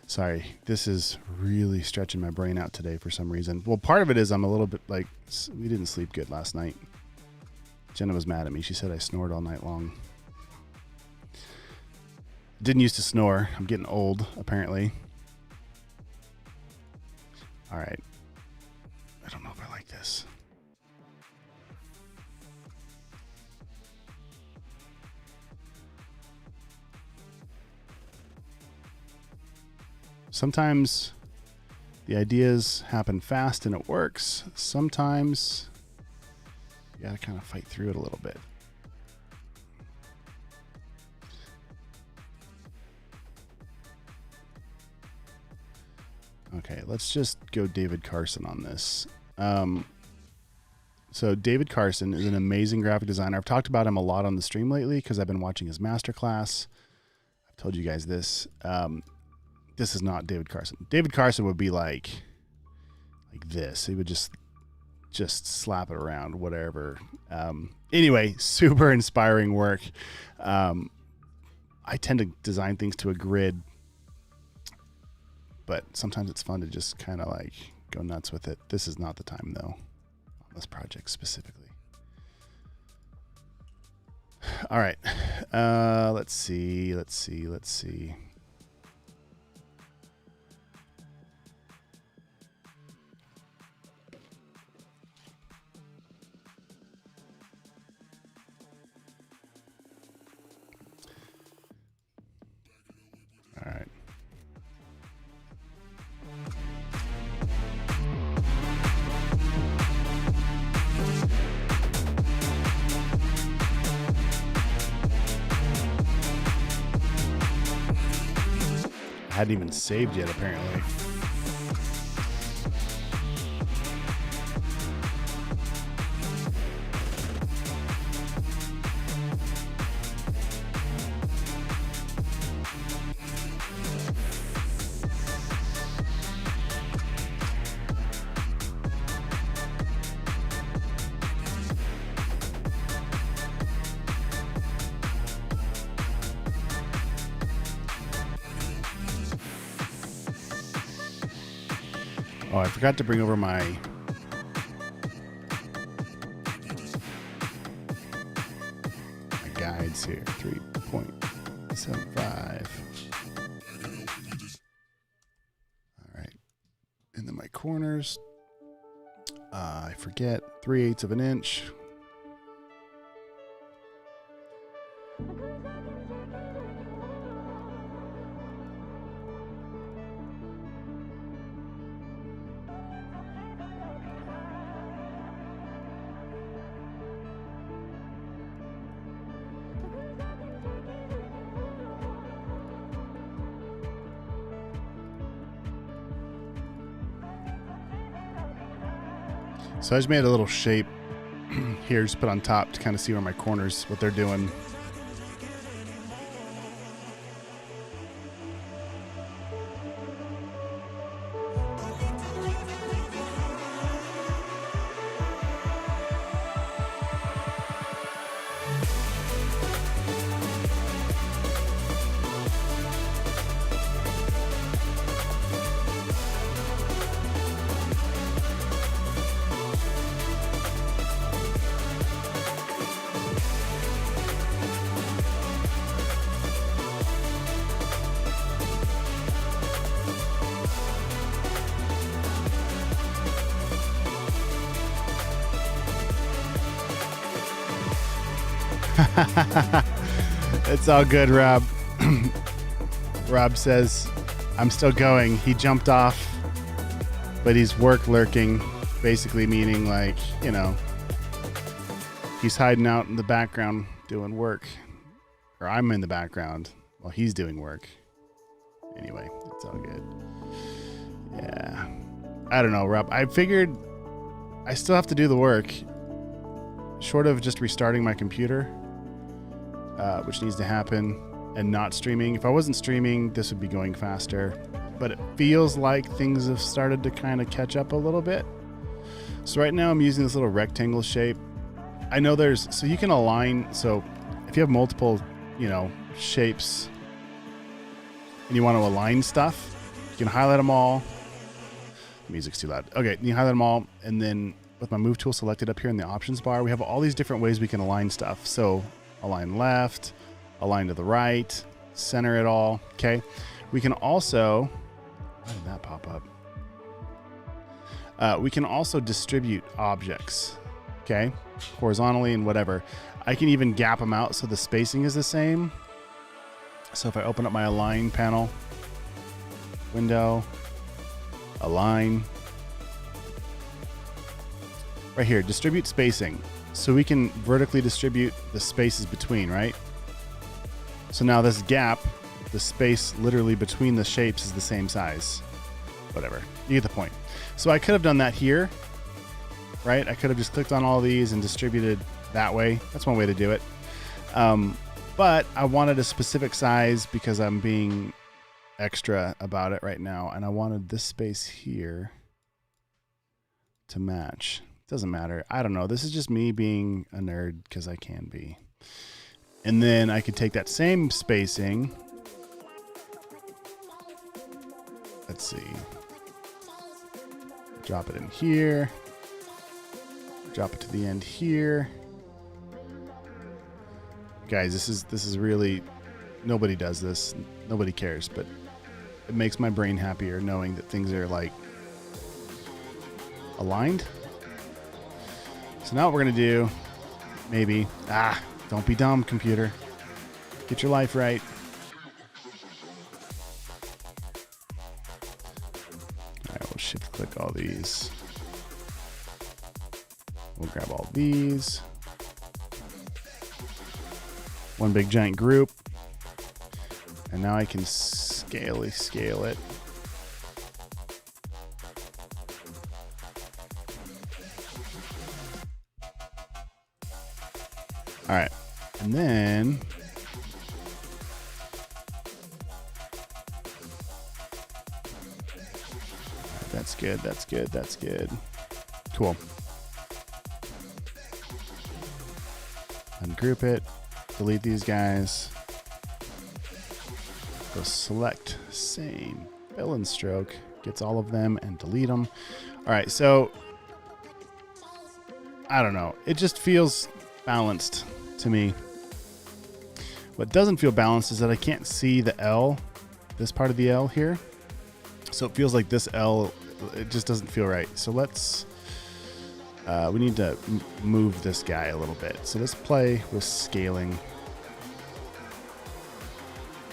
Sorry, this is really stretching my brain out today for some reason. Well, part of it is I'm a little bit like, we didn't sleep good last night. Jenna was mad at me. She said I snored all night long. Didn't used to snore. I'm getting old, apparently. All right. I don't know if I like this. Sometimes the ideas happen fast and it works. Sometimes you gotta kind of fight through it a little bit. Okay, let's just go David Carson on this. So David Carson is an amazing graphic designer. I've talked about him a lot on the stream lately because I've been watching his masterclass. I've told you guys this. This is not David Carson. David Carson would be like this. He would just slap it around, whatever. Anyway, super inspiring work. I tend to design things to a grid, but sometimes it's fun to just kind of like go nuts with it. This is not the time though, on this project specifically. All right. Let's see. All right. I hadn't even saved yet, apparently. Oh, I forgot to bring over my guides here. 3.75. All right. And then my corners. I forget. 3/8 of an inch. So I just made a little shape here, just put on top to kind of see where my corners, what they're doing. It's all good, Rob. Rob says, I'm still going. He jumped off, but he's work lurking, basically meaning like, you know, he's hiding out in the background doing work. Or I'm in the background while he's doing work. Anyway, it's all good. Yeah. I don't know, Rob. I figured I still have to do the work. Short of just restarting my computer, which needs to happen, and not streaming. If I wasn't streaming, this would be going faster. But it feels like things have started to kind of catch up a little bit. So right now I'm using this little rectangle shape. I know so you can align. So if you have multiple, you know, shapes and you want to align stuff, you can highlight them all. The music's too loud. Okay, you highlight them all, and then with my move tool selected up here in the options bar, we have all these different ways we can align stuff. So align left, align to the right, center it all. Okay. We can also, why did that pop up? We can also distribute objects. Okay. Horizontally and whatever. I can even gap them out so the spacing is the same. So if I open up my align panel, window, align, right here, distribute spacing. So we can vertically distribute the spaces between, right? So now this gap, the space literally between the shapes is the same size. Whatever, you get the point. So I could have done that here, right? I could have just clicked on all these and distributed that way. That's one way to do it. But I wanted a specific size because I'm being extra about it right now. And I wanted this space here to match. Doesn't matter. I don't know. This is just me being a nerd because I can be. And then I could take that same spacing. Let's see. Drop it in here. Drop it to the end here. Guys, this is really, nobody does this. Nobody cares, but it makes my brain happier knowing that things are like aligned. So now what we're going to do, maybe, don't be dumb, computer. Get your life right. All right, we'll shift click all these. We'll grab all these. One big giant group. And now I can scale it. All right, and then that's good. That's good. Cool. Ungroup it. Delete these guys. Go select same fill and stroke. Gets all of them and delete them. All right, so I don't know. It just feels balanced to me. What doesn't feel balanced is that I can't see the L, this part of the L here. So it feels like this L, it just doesn't feel right. So let's, we need to move this guy a little bit. So let's play with scaling.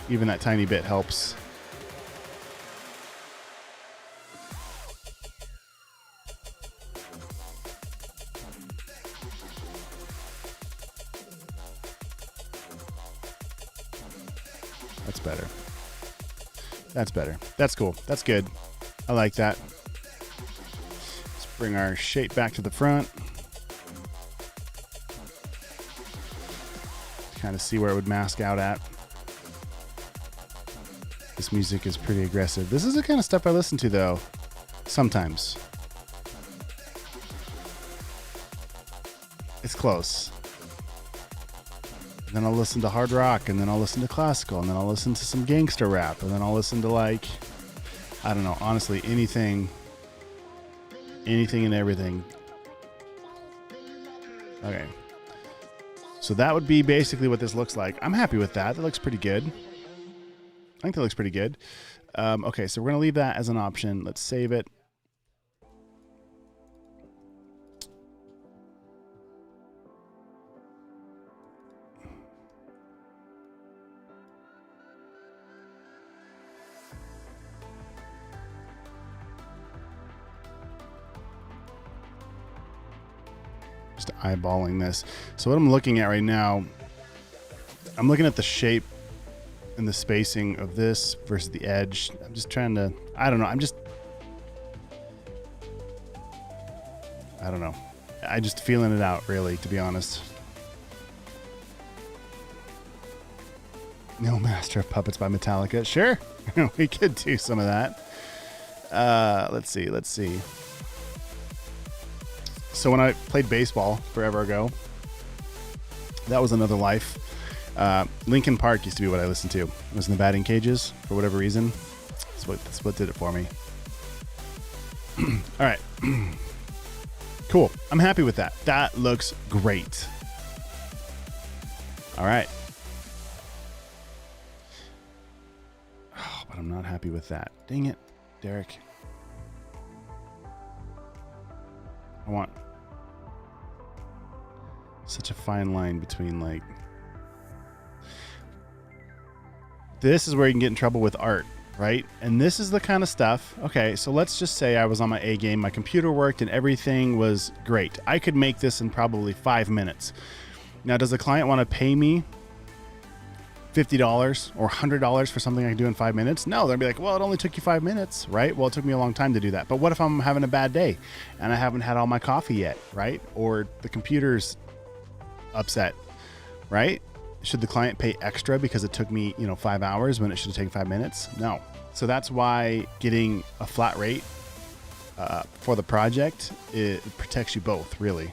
Even that tiny bit helps. That's better. That's better. That's cool. That's good. I like that. Let's bring our shape back to the front. Kind of see where it would mask out at. This music is pretty aggressive. This is the kind of stuff I listen to, though, sometimes. It's close. And then I'll listen to hard rock, and then I'll listen to classical, and then I'll listen to some gangster rap, and then I'll listen to, like, I don't know, honestly, anything and everything. Okay. So that would be basically what this looks like. I'm happy with that. That looks pretty good. I think that looks pretty good. Okay, so we're going to leave that as an option. Let's save it. Just eyeballing this. So what I'm looking at right now, I'm looking at the shape and the spacing of this versus the edge. I'm just trying to, I don't know. I'm just feeling it out, really, to be honest. No Master of Puppets by Metallica. Sure. We could do some of that. Let's see. So when I played baseball forever ago, that was another life. Linkin Park used to be what I listened to. It was in the batting cages for whatever reason. That's what did it for me. All right. Cool. I'm happy with that. That looks great. All right. Oh, but I'm not happy with that. Dang it, Derrick. I want such a fine line between, like, this is where you can get in trouble with art, right? And this is the kind of stuff. Okay, so let's just say I was on my A game, my computer worked, and everything was great. I could make this in probably 5 minutes. Now, does the client want to pay me $50 or $100 for something I can do in 5 minutes? No, they'll be like, well, it only took you 5 minutes, right? Well, it took me a long time to do that. But what if I'm having a bad day and I haven't had all my coffee yet, right? Or the computer's upset, right? Should the client pay extra because it took me, 5 hours when it should have taken 5 minutes? No. So that's why getting a flat rate for the project, it protects you both, really.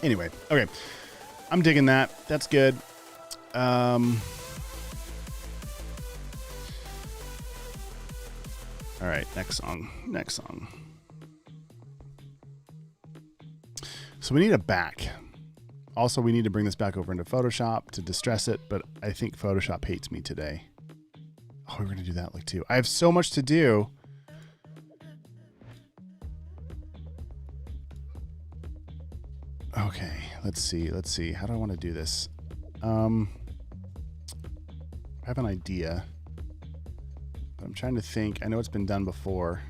Anyway, okay. I'm digging that. That's good. All right, next song. So we need a back. Also, we need to bring this back over into Photoshop to distress it, but I think Photoshop hates me today. Oh, we're going to do that too. I have so much to do. Okay, let's see. How do I want to do this? I have an idea, but I'm trying to think. I know it's been done before.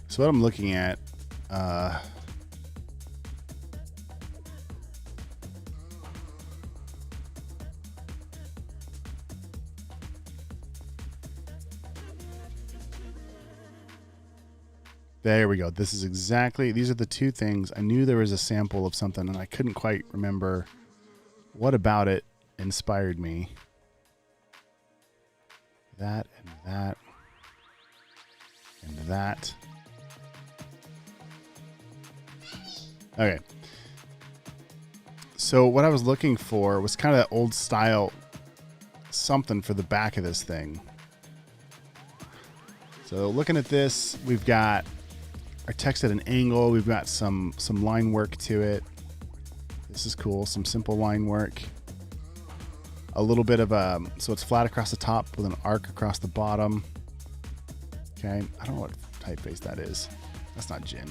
So what I'm looking at, there we go. This is exactly, these are the two things. I knew there was a sample of something and I couldn't quite remember what about it inspired me. That and that and that. Okay. So what I was looking for was kind of that old style something for the back of this thing. So looking at this, we've got our text at an angle. We've got some line work to it. This is cool. Some simple line work. A little bit of so it's flat across the top with an arc across the bottom. Okay. I don't know what typeface that is. That's not Jin.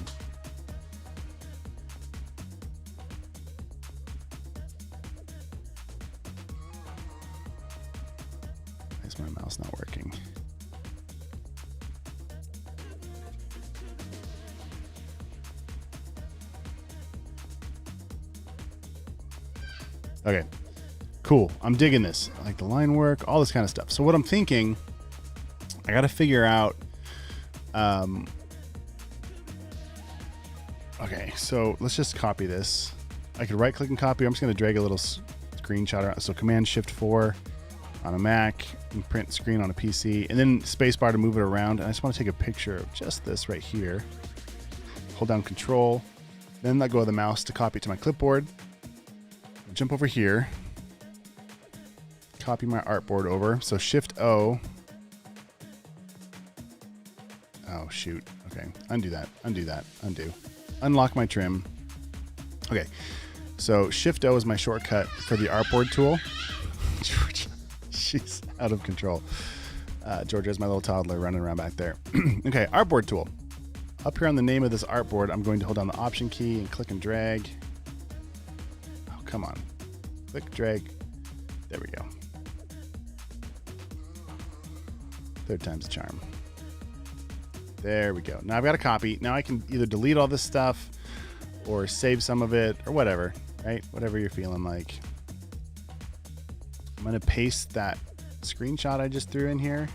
My mouse not working. Okay, cool. I'm digging this. I like the line work, all this kind of stuff. So what I'm thinking, I got to figure out. Okay, so let's just copy this. I could right click and copy. I'm just going to drag a little screenshot around. So Command Shift 4 on a Mac, and print screen on a PC, and then spacebar to move it around. And I just want to take a picture of just this right here. Hold down Control, then let go of the mouse to copy it to my clipboard. Jump over here, copy my artboard over. So Shift O. Oh shoot. Okay, undo that. Undo. Unlock my trim. Okay, so Shift O is my shortcut for the artboard tool. She's out of control. Georgia's my little toddler running around back there. Okay, artboard tool. Up here on the name of this artboard, I'm going to hold down the Option key and click and drag. Oh, come on. Click, drag. There we go. Third time's the charm. There we go. Now I've got a copy. Now I can either delete all this stuff or save some of it or whatever, right? Whatever you're feeling like. I'm going to paste that screenshot I just threw in here.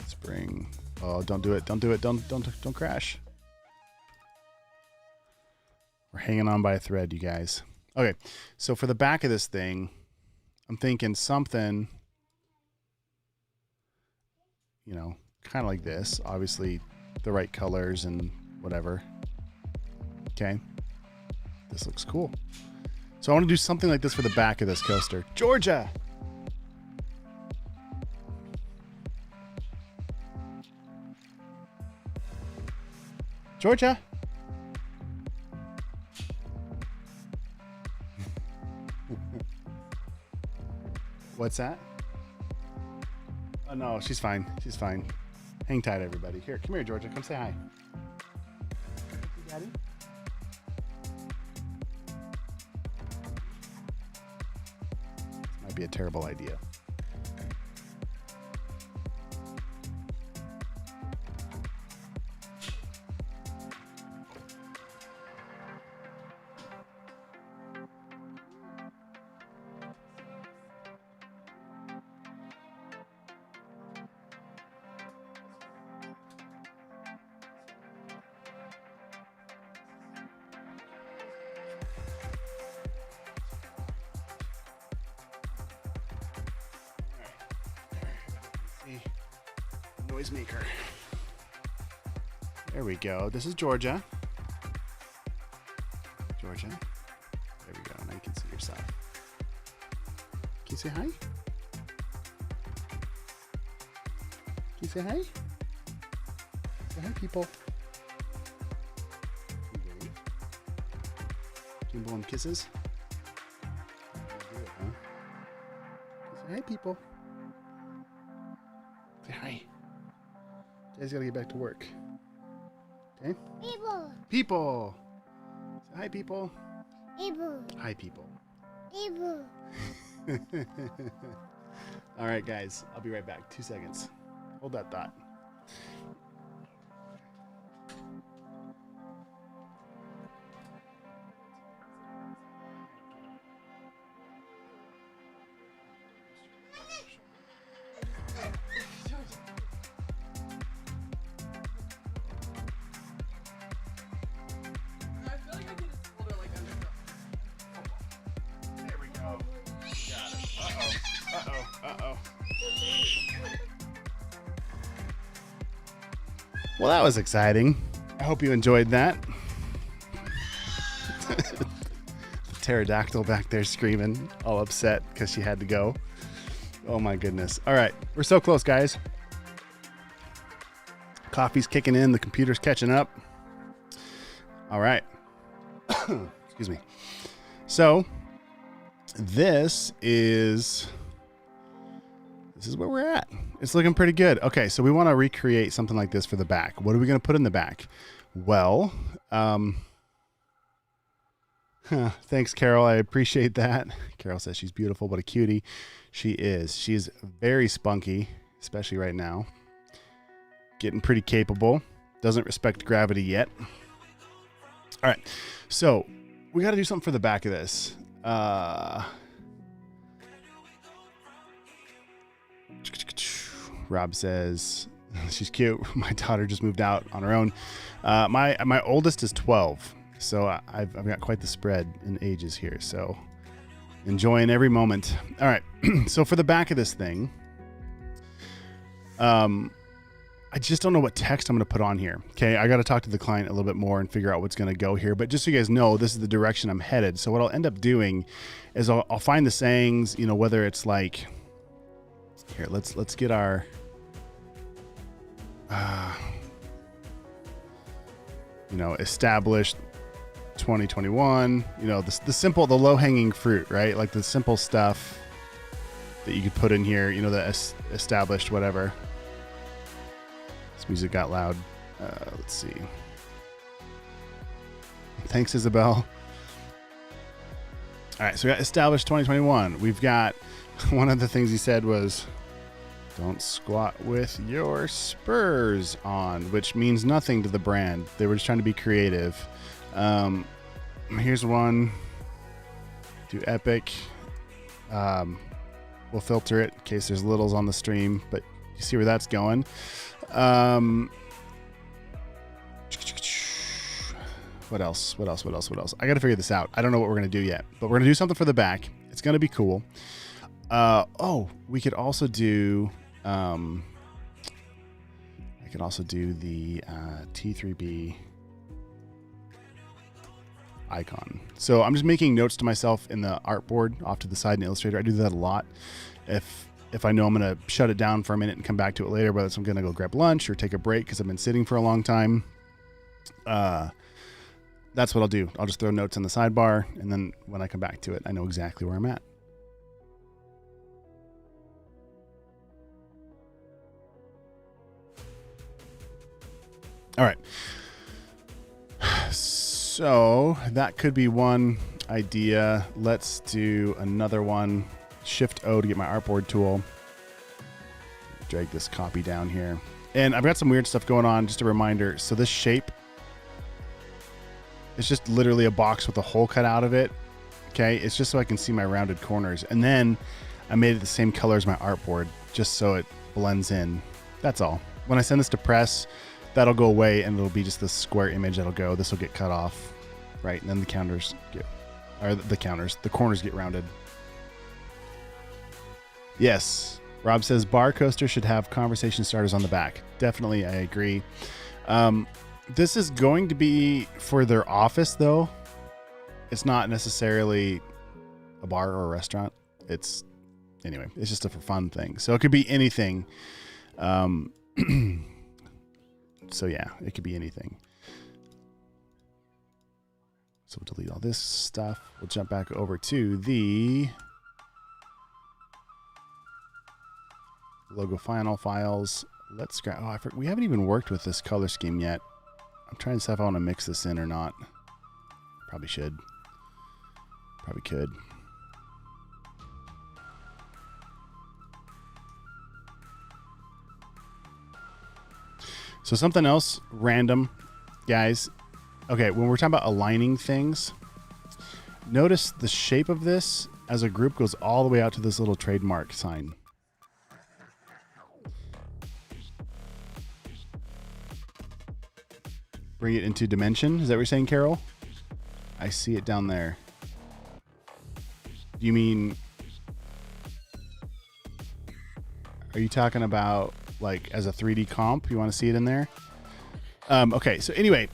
Spring. Oh, don't do it. Don't do it. Don't crash. We're hanging on by a thread, you guys. Okay. So for the back of this thing, I'm thinking something, kind of like this. Obviously the right colors and whatever. Okay. This looks cool. So I want to do something like this for the back of this coaster. Georgia! Georgia! What's that? Oh no, she's fine. She's fine. Hang tight, everybody. Here, come here, Georgia. Come say hi. Daddy? This might be a terrible idea. Noisemaker. There we go. This is Georgia. Georgia. There we go. Now you can see yourself. Can you say hi? Can you say hi? Say hi, people. Can you blow them kisses? Do it, huh? Say hi, people. Say hi. Daddy's gotta get back to work. Okay? People. People! Say hi, people. People. Hi, people. People. All right, guys. I'll be right back. 2 seconds. Hold that thought. Well, that was exciting. I hope you enjoyed that. The pterodactyl back there screaming, all upset because she had to go. Oh my goodness. All right, we're so close, guys. Coffee's kicking in, the computer's catching up. All right. Excuse me. So, this is where we're at. It's looking pretty good. Okay, so we want to recreate something like this for the back. What are we going to put in the back? Well, thanks, Carol. I appreciate that. Carol says she's beautiful, but a cutie. She is. She's very spunky, especially right now. Getting pretty capable. Doesn't respect gravity yet. All right, so we got to do something for the back of this. Rob says she's cute. My daughter just moved out on her own. My oldest is 12, so I've got quite the spread in ages here. So enjoying every moment. All right. So for the back of this thing, I just don't know what text I'm going to put on here. Okay, I got to talk to the client a little bit more and figure out what's going to go here. But just so you guys know, this is the direction I'm headed. So what I'll end up doing is I'll find the sayings. You know, whether it's like here, let's get our established 2021. You know, the simple, the low hanging fruit, right? Like the simple stuff that you could put in here. You know, the established whatever. This music got loud. Let's see. Thanks, Isabel. All right, so we got established 2021. We've got one of the things he said was, don't squat with your spurs on, which means nothing to the brand. They were just trying to be creative. Here's one. Do epic. We'll filter it in case there's littles on the stream, but you see where that's going. What else? I got to figure this out. I don't know what we're going to do yet, but we're going to do something for the back. It's going to be cool. We could also do, I could also do the T3B icon. So I'm just making notes to myself in the artboard off to the side in Illustrator. I do that a lot. If I know I'm going to shut it down for a minute and come back to it later, whether it's I'm going to go grab lunch or take a break because I've been sitting for a long time, that's what I'll do. I'll just throw notes in the sidebar, and then when I come back to it, I know exactly where I'm at. All right. So that could be one idea. Let's do another one. Shift O to get my artboard tool. Drag this copy down here. And I've got some weird stuff going on. Just a reminder. So this shape is just literally a box with a hole cut out of it. Okay. It's just so I can see my rounded corners. And then I made it the same color as my artboard just so it blends in. That's all. When I send this to press, that'll go away and it'll be just this square image that'll go. This will get cut off. Right. And then the corners get rounded. Yes. Rob says bar coaster should have conversation starters on the back. Definitely, I agree. This is going to be for their office, though. It's not necessarily a bar or a restaurant. Anyway, it's just a for fun thing. So it could be anything. So yeah, it could be anything. So we'll delete all this stuff. We'll jump back over to the logo final files. Let's grab. Oh, we haven't even worked with this color scheme yet. I'm trying to decide if I want to mix this in or not. Probably should. Probably could. So something else random, guys. Okay, when we're talking about aligning things, notice the shape of this as a group goes all the way out to this little trademark sign. Bring it into dimension. Is that what you're saying, Carol? I see it down there. You mean, are you talking about like as a 3D comp? You want to see it in there? Okay, so anyway,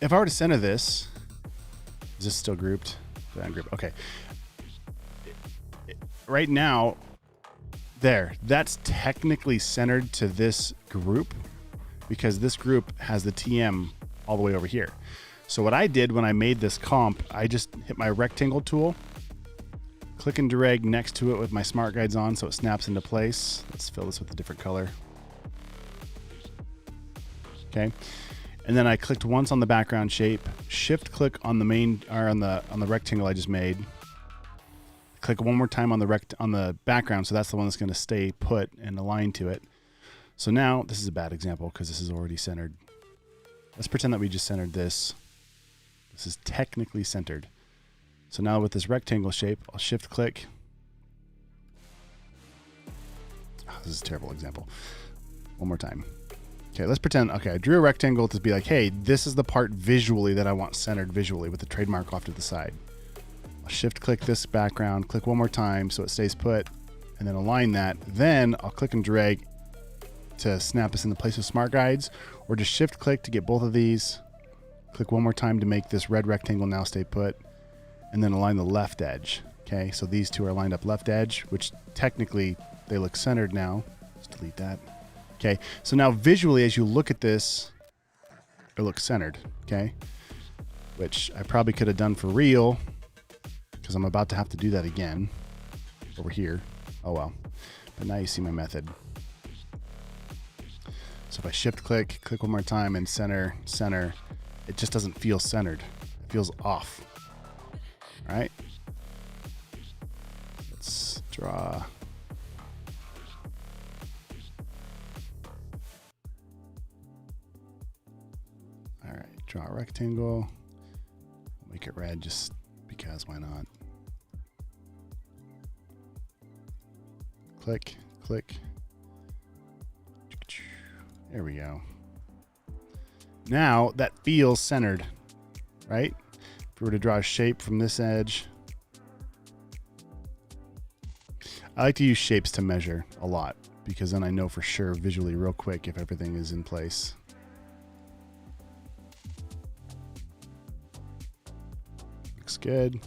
if I were to center this, is this still grouped? Okay. Right now, that's technically centered to this group because this group has the TM all the way over here. So what I did when I made this comp, I just hit my rectangle tool, click and drag next to it with my smart guides on so it snaps into place. Let's fill this with a different color. Okay. And then I clicked once on the background shape, shift click on the main or on the rectangle I just made. Click one more time on the background, so that's the one that's going to stay put and align to it. So now this is a bad example because this is already centered. Let's pretend that we just centered this. This is technically centered. So now with this rectangle shape, I'll shift click. Oh, this is a terrible example. One more time. Okay, let's pretend, okay, I drew a rectangle to be like, hey, this is the part visually that I want centered visually with the trademark off to the side. I'll shift click this background, click one more time so it stays put, and then align that. Then I'll click and drag to snap this into place with smart guides, or just shift click to get both of these. Click one more time to make this red rectangle now stay put, and then align the left edge. Okay, so these two are lined up left edge, which technically they look centered now. Let's delete that. Okay, so now visually as you look at this, it looks centered, okay? Which I probably could have done for real because I'm about to have to do that again over here. Oh well, but now you see my method. So if I shift click one more time and center, it just doesn't feel centered. It feels off, all right? Let's draw. Draw a rectangle, make it red just because why not? Click, click. There we go. Now that feels centered, right? If we were to draw a shape from this edge, I like to use shapes to measure a lot because then I know for sure visually real quick if everything is in place. Looks good.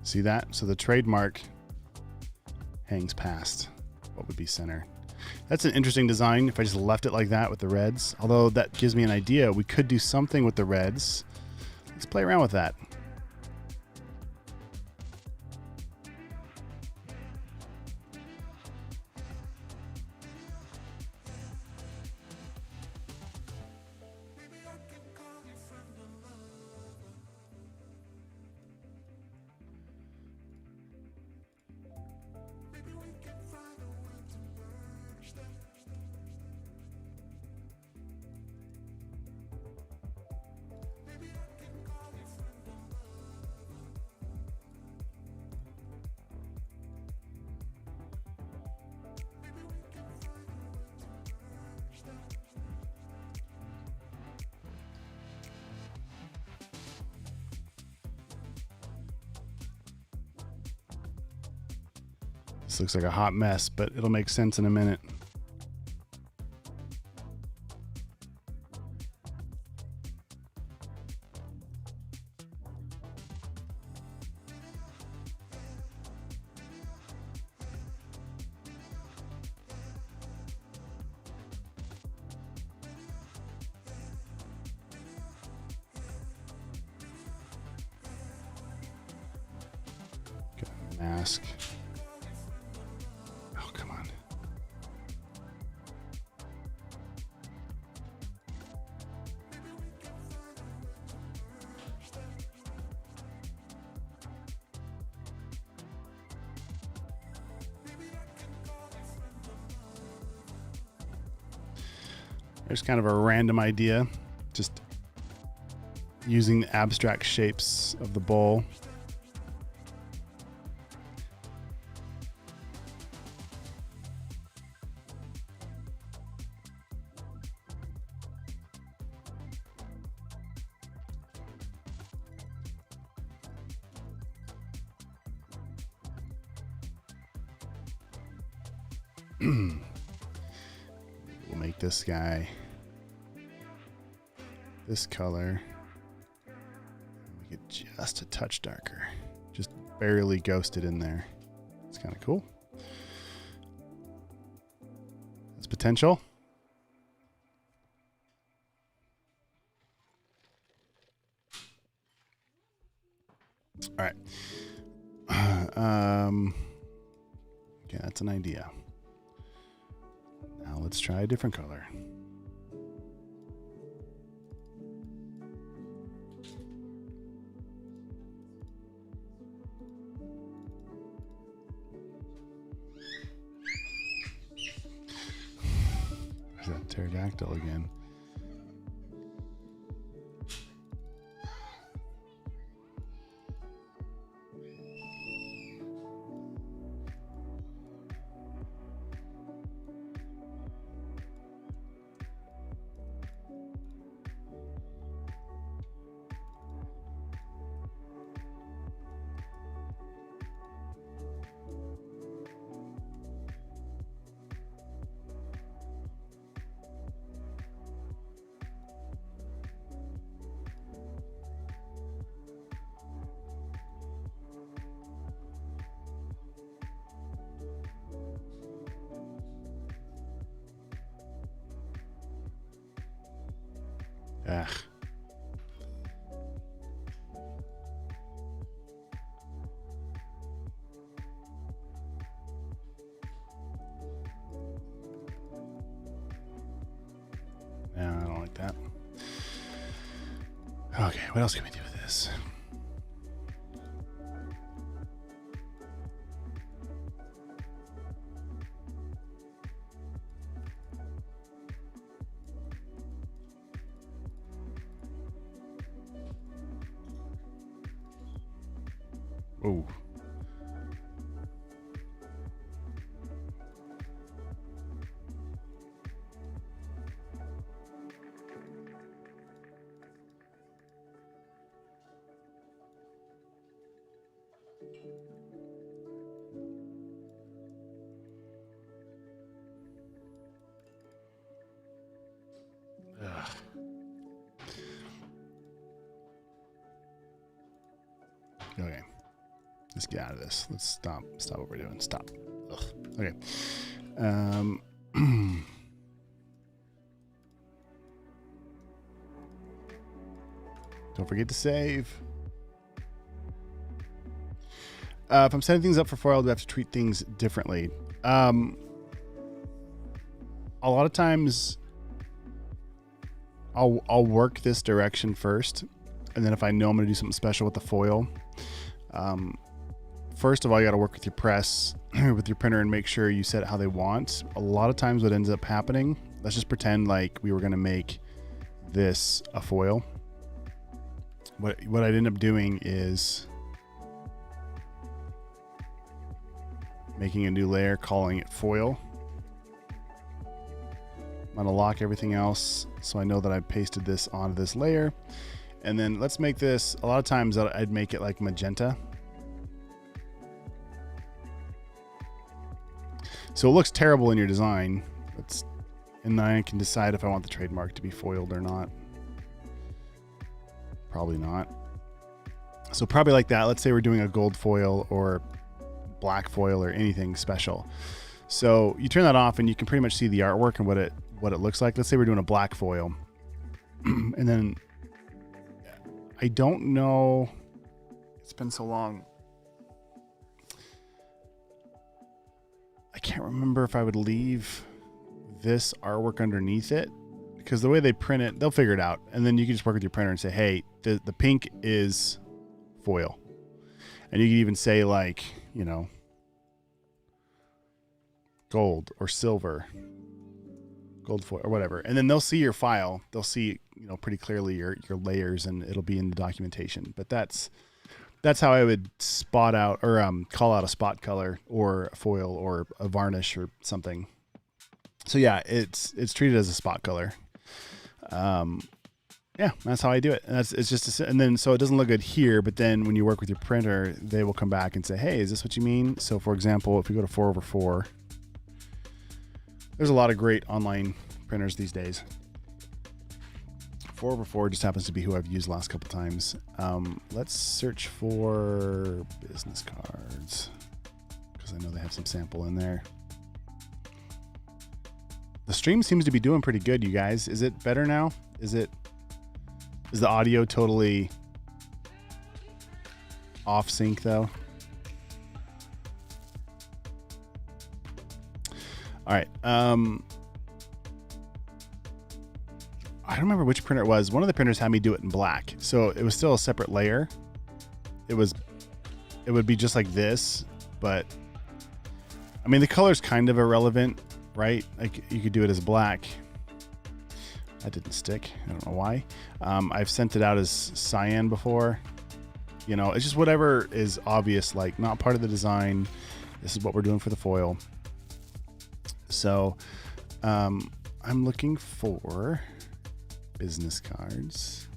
See that? So the trademark hangs past what would be center. That's an interesting design if I just left it like that with the reds. Although that gives me an idea. We could do something with the reds. Let's play around with that. This looks like a hot mess, but it'll make sense in a minute. Mask. Oh, come on. There's kind of a random idea, just using the abstract shapes of the bowl. We'll make this guy this color. Make it just a touch darker. Just barely ghosted in there. It's kind of cool. That's potential. All right. Okay, that's an idea. Now let's try a different color. There's that pterodactyl again. Ugh. No, I don't like that. Okay, what else can we do with this? Oh. Ugh. Okay. Let's get out of this. Let's stop what we're doing. Stop. Ugh. Okay. Don't forget to save. If I'm setting things up for foil, do I have to treat things differently? A lot of times I'll work this direction first, and then if I know I'm going to do something special with the foil, first of all, you got to work with your press, with your printer, and make sure you set it how they want. A lot of times what ends up happening, let's just pretend like we were going to make this a foil. What I'd end up doing is making a new layer, calling it foil. I'm going to lock everything else so I know that I pasted this onto this layer. And then let's make this, a lot of times I'd make it like magenta. So it looks terrible in your design. And then I can decide if I want the trademark to be foiled or not. Probably not. So probably like that. Let's say we're doing a gold foil or black foil or anything special. So you turn that off and you can pretty much see the artwork and what it looks like. Let's say we're doing a black foil. And then I don't know. It's been so long. I can't remember if I would leave this artwork underneath it, because the way they print it, they'll figure it out. And then you can just work with your printer and say, hey, the pink is foil. And you can even say, like, you know, gold or silver, gold foil or whatever. And then they'll see your file. They'll see, you know, pretty clearly your layers, and it'll be in the documentation. But that's how I would spot out or call out a spot color or a foil or a varnish or something. So yeah, it's treated as a spot color. Yeah, that's how I do it. And and then so it doesn't look good here, but then when you work with your printer, they will come back and say, hey, is this what you mean? So for example, if we go to 4/4, there's a lot of great online printers these days. 4/4 just happens to be who I've used the last couple times. Let's search for business cards, because I know they have some sample in there. The stream seems to be doing pretty good, you guys. Is it better now? Is the audio totally off sync though? All right. I don't remember which printer it was. One of the printers had me do it in black, so it was still a separate layer. It would be just like this, but I mean the color's kind of irrelevant, right? Like you could do it as black. That didn't stick. I don't know why. I've sent it out as cyan before. You know, it's just whatever is obvious, like not part of the design. This is what we're doing for the foil. So I'm looking for business cards.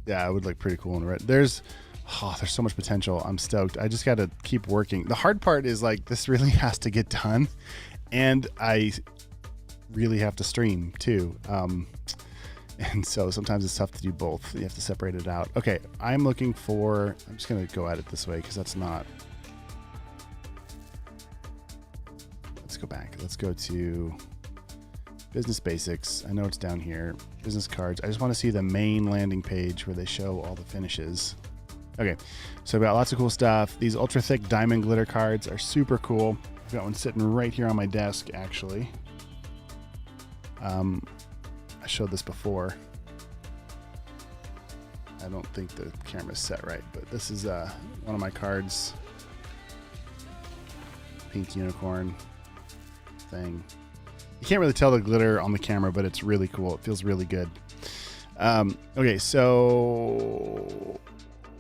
Yeah, it would look pretty cool in red. There's so much potential. I'm stoked. I just got to keep working. The hard part is like this really has to get done, and I really have to stream too. And so sometimes it's tough to do both. You have to separate it out. Okay, I'm just going to go at it this way because that's not. Let's go back. Let's go to business basics. I know it's down here. Business cards. I just want to see the main landing page where they show all the finishes. Okay, so I've got lots of cool stuff. These ultra thick diamond glitter cards are super cool. I've got one sitting right here on my desk, actually. I showed this before. I don't think the camera's set right, but this is one of my cards. Pink unicorn thing. You can't really tell the glitter on the camera, but it's really cool. It feels really good. Okay, so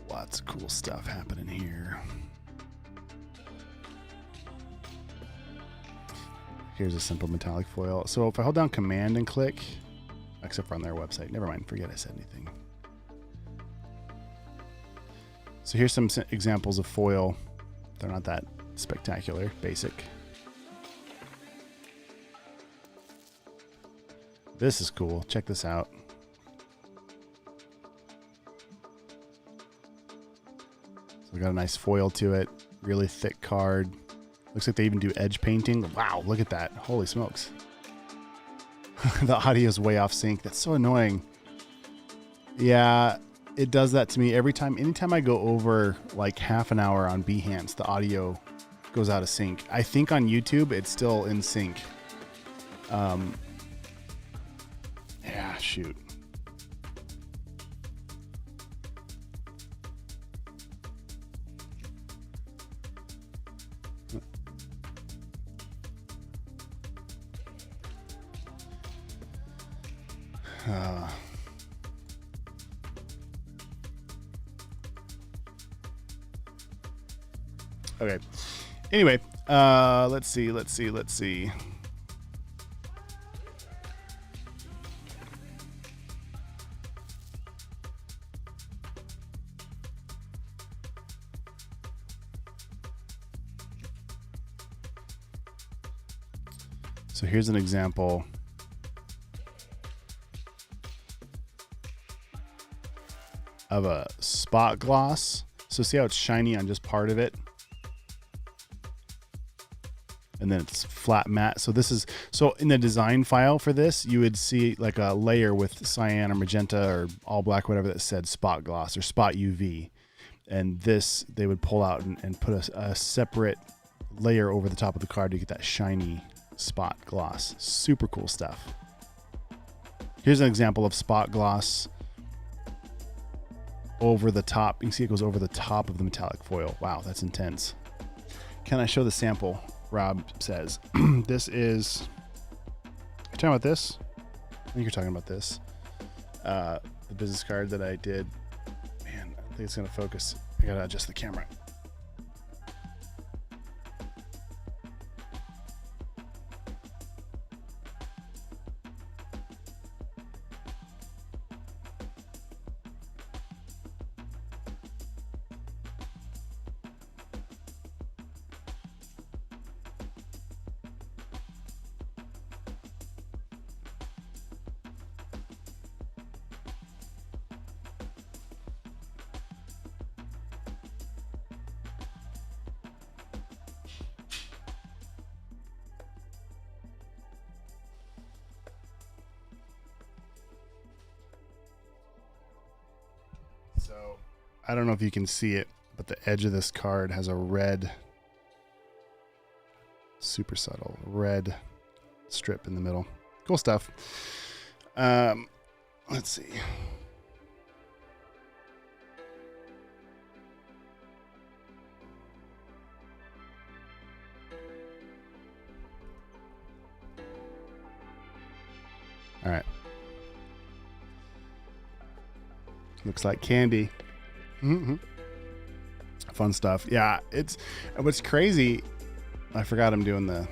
lots of cool stuff happening here. Here's a simple metallic foil. So if I hold down Command and click, except for on their website, never mind, forget I said anything. So here's some examples of foil. They're not that spectacular, basic. This is cool. Check this out. So we got a nice foil to it. Really thick card. Looks like they even do edge painting. Wow, look at that. Holy smokes. The audio is way off sync. That's so annoying. Yeah, it does that to me every time. Anytime I go over like half an hour on Behance, the audio goes out of sync. I think on YouTube, it's still in sync. Yeah, shoot. Okay. Anyway, let's see. So here's an example. Of a spot gloss. So see how it's shiny on just part of it? And then it's flat matte. So this is, so in the design file for this, you would see like a layer with cyan or magenta or all black, whatever, that said spot gloss or spot UV. And this, they would pull out and put a separate layer over the top of the card to get that shiny spot gloss. Super cool stuff. Here's an example of spot gloss over the top. You can see it goes over the top of the metallic foil. Wow, that's intense. Can I show the sample? Rob says, this is, you're talking about this? I think you're talking about this. The business card that I did. Man, I think it's going to focus. I got to adjust the camera. So I don't know if you can see it, but the edge of this card has a red, super subtle red strip in the middle. Cool stuff. Let's see. All right. Looks like candy. Mm-hmm. Fun stuff. Yeah, it's what's crazy. I forgot I'm doing the.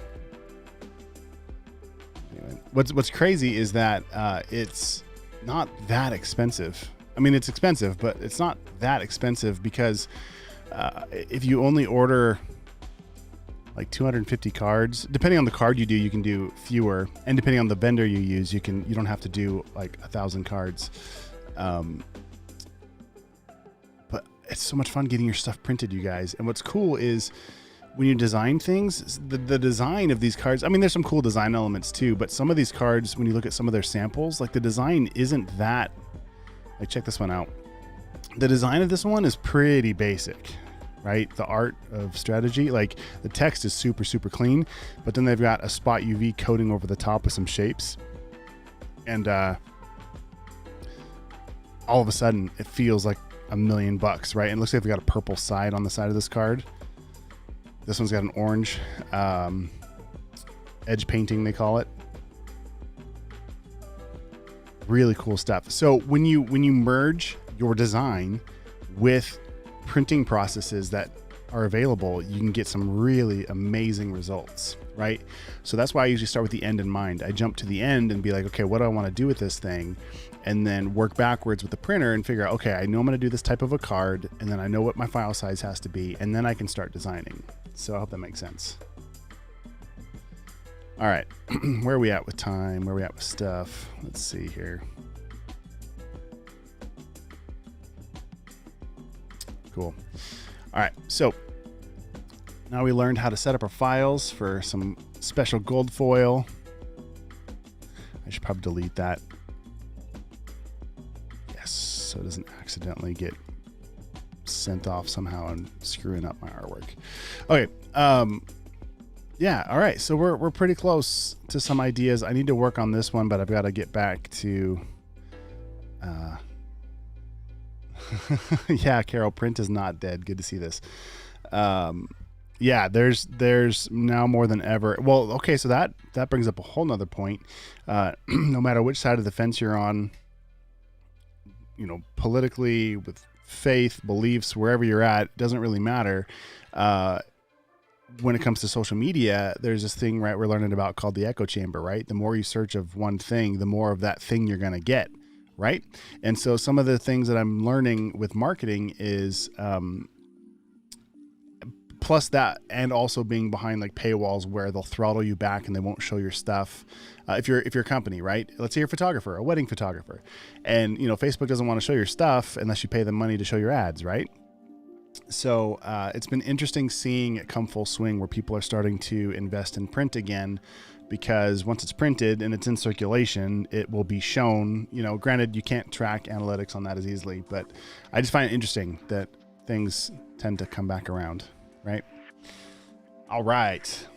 Anyway, what's crazy is that it's not that expensive. I mean, it's expensive, but it's not that expensive because if you only order like 250 cards, depending on the card you do, you can do fewer, and depending on the vendor you use, you don't have to do like 1,000 cards. But it's so much fun getting your stuff printed, you guys. And what's cool is when you design things, the design of these cards, I mean, there's some cool design elements too, but some of these cards, when you look at some of their samples, like the design isn't that, like check this one out. The design of this one is pretty basic, right? The art of strategy, like the text is super, super clean, but then they've got a spot UV coating over the top with some shapes. And all of a sudden it feels like $1 million, right? And it looks like they've got a purple side on the side of this card. This one's got an orange edge painting, they call it. Really cool stuff. So when you merge your design with printing processes that are available, you can get some really amazing results, right? So that's why I usually start with the end in mind. I jump to the end and be like, okay, what do I want to do with this thing? And then work backwards with the printer and figure out, okay, I know I'm going to do this type of a card, and then I know what my file size has to be, and then I can start designing. So I hope that makes sense. All right, where are we at with time? Where are we at with stuff? Let's see here. Cool. All right, so now we learned how to set up our files for some special gold foil. I should probably delete that. Yes, so it doesn't accidentally get sent off somehow and screwing up my artwork. Okay, yeah, all right, so we're pretty close to some ideas. I need to work on this one, but I've got to get back to yeah, Carol, print is not dead. Good to see this. Yeah, there's now more than ever. Well, okay, so that brings up a whole nother point. No matter which side of the fence you're on, you know, politically, with faith, beliefs, wherever you're at, it doesn't really matter. When it comes to social media, there's this thing, right, we're learning about called the echo chamber, right? The more you search of one thing, the more of that thing you're going to get, right? And so some of the things that I'm learning with marketing is plus that, and also being behind like paywalls where they'll throttle you back and they won't show your stuff. If you're a company, right? Let's say you're a photographer, a wedding photographer, and Facebook doesn't want to show your stuff unless you pay them money to show your ads, right? So it's been interesting seeing it come full swing where people are starting to invest in print again, because once it's printed and it's in circulation, it will be shown. Granted, you can't track analytics on that as easily, but I just find it interesting that things tend to come back around, right? All right.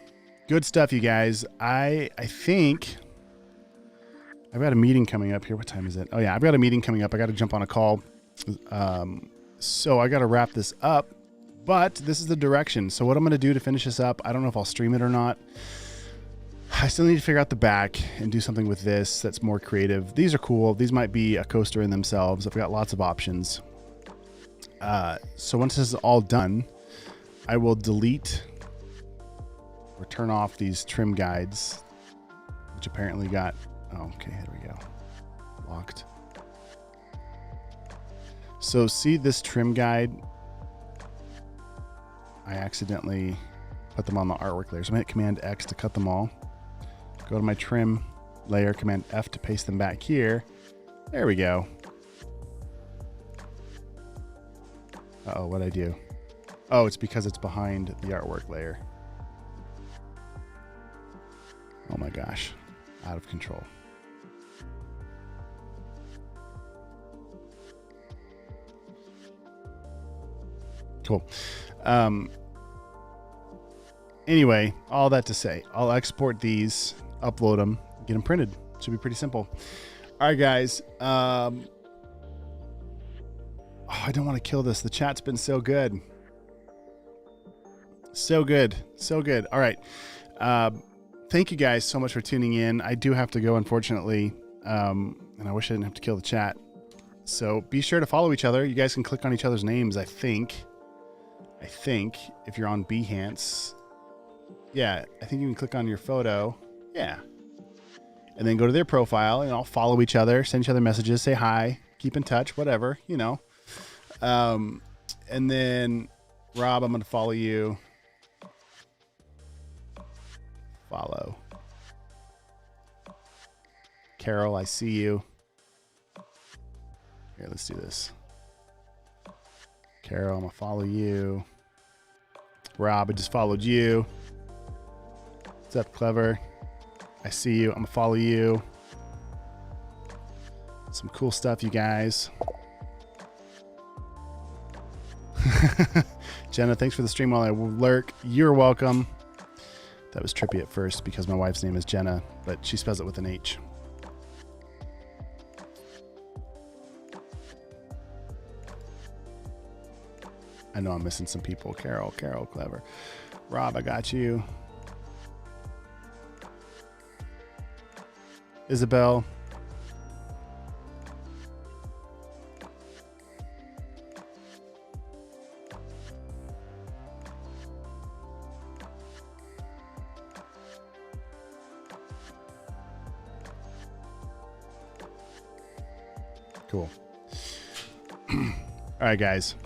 Good stuff, you guys. I think I've got a meeting coming up here. What time is it? Oh yeah, I've got a meeting coming up. I got to jump on a call. So I got to wrap this up, but this is the direction. So what I'm going to do to finish this up, I don't know if I'll stream it or not. I still need to figure out the back and do something with this that's more creative. These are cool. These might be a coaster in themselves. I've got lots of options. So once this is all done, I will delete or turn off these trim guides, which apparently got, okay, here we go, locked. So see this trim guide? I accidentally put them on the artwork layer. So I'm gonna hit Command X to cut them all. Go to my trim layer, Command F to paste them back here. There we go. Uh-oh, what'd I do? Oh, it's because it's behind the artwork layer. Oh my gosh, out of control. Cool. Anyway, all that to say, I'll export these, upload them, get them printed. Should be pretty simple. All right, guys. I don't want to kill this. The chat's been so good. So good. So good. All right. Thank you guys so much for tuning in. I do have to go, unfortunately. And I wish I didn't have to kill the chat. So be sure to follow each other. You guys can click on each other's names, I think if you're on Behance. Yeah, I think you can click on your photo. Yeah. And then go to their profile and I'll follow each other, send each other messages, say hi, keep in touch, whatever, And then Rob, I'm going to follow you. Follow. Carol, I see you. Here, let's do this. Carol, I'm going to follow you. Rob, I just followed you. What's up, Clever? I see you. I'm going to follow you. Some cool stuff, you guys. Jenna, thanks for the stream while I lurk. You're welcome. That was trippy at first because my wife's name is Jenna, but she spells it with an H. I know I'm missing some people. Carol, Clever. Rob, I got you. Isabel. Cool. All right, guys.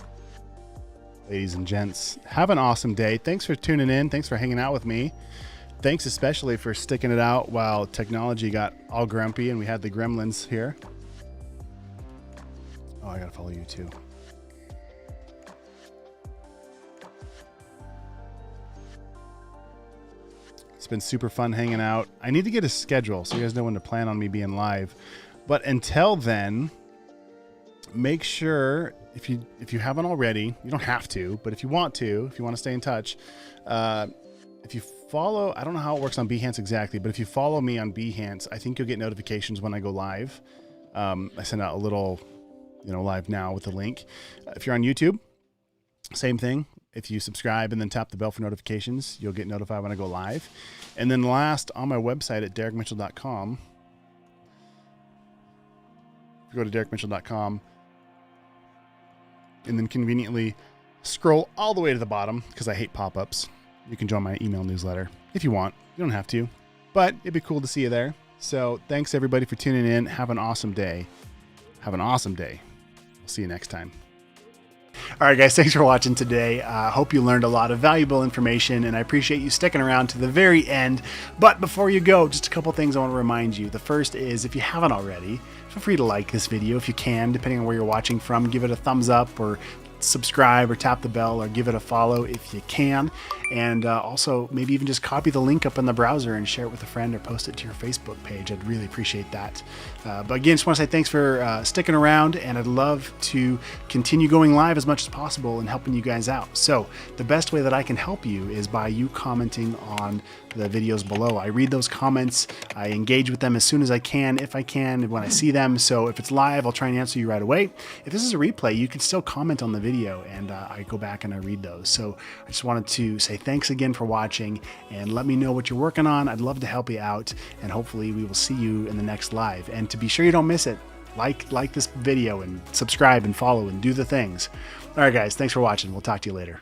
Ladies and gents, have an awesome day. Thanks for tuning in. Thanks for hanging out with me. Thanks especially for sticking it out while technology got all grumpy and we had the gremlins here. Oh, I gotta follow you too. It's been super fun hanging out. I need to get a schedule so you guys know when to plan on me being live. But until then, make sure if you haven't already, you don't have to, but if you want to stay in touch, if you follow, I don't know how it works on Behance exactly, but if you follow me on Behance, I think you'll get notifications when I go live. I send out a little, live now with a link. If you're on YouTube, same thing. If you subscribe and then tap the bell for notifications, you'll get notified when I go live. And then last, on my website at derrickmitchell.com, if you go to derrickmitchell.com, and then conveniently scroll all the way to the bottom because I hate pop-ups. You can join my email newsletter if you want. You don't have to, but it'd be cool to see you there. So thanks everybody for tuning in. Have an awesome day. Have an awesome day. We'll see you next time. All right, guys, thanks for watching today. Hope you learned a lot of valuable information, and I appreciate you sticking around to the very end. But before you go, just a couple things I want to remind you. The first is, if you haven't already, feel free to like this video if you can, depending on where you're watching from. Give it a thumbs up, or subscribe, or tap the bell, or give it a follow if you can. And also maybe even just copy the link up in the browser and share it with a friend, or post it to your Facebook page. I'd really appreciate that. But again, just want to say thanks for sticking around, and I'd love to continue going live as much as possible and helping you guys out. So the best way that I can help you is by you commenting on the videos below. I read those comments. I engage with them as soon as I can, if I can, when I see them. So if it's live, I'll try and answer you right away. If this is a replay, you can still comment on the video, and I go back and I read those. So I just wanted to say thanks again for watching, and let me know what you're working on. I'd love to help you out, and hopefully we will see you in the next live. And to be sure you don't miss it, like this video and subscribe and follow and do the things. All right, guys, thanks for watching. We'll talk to you later.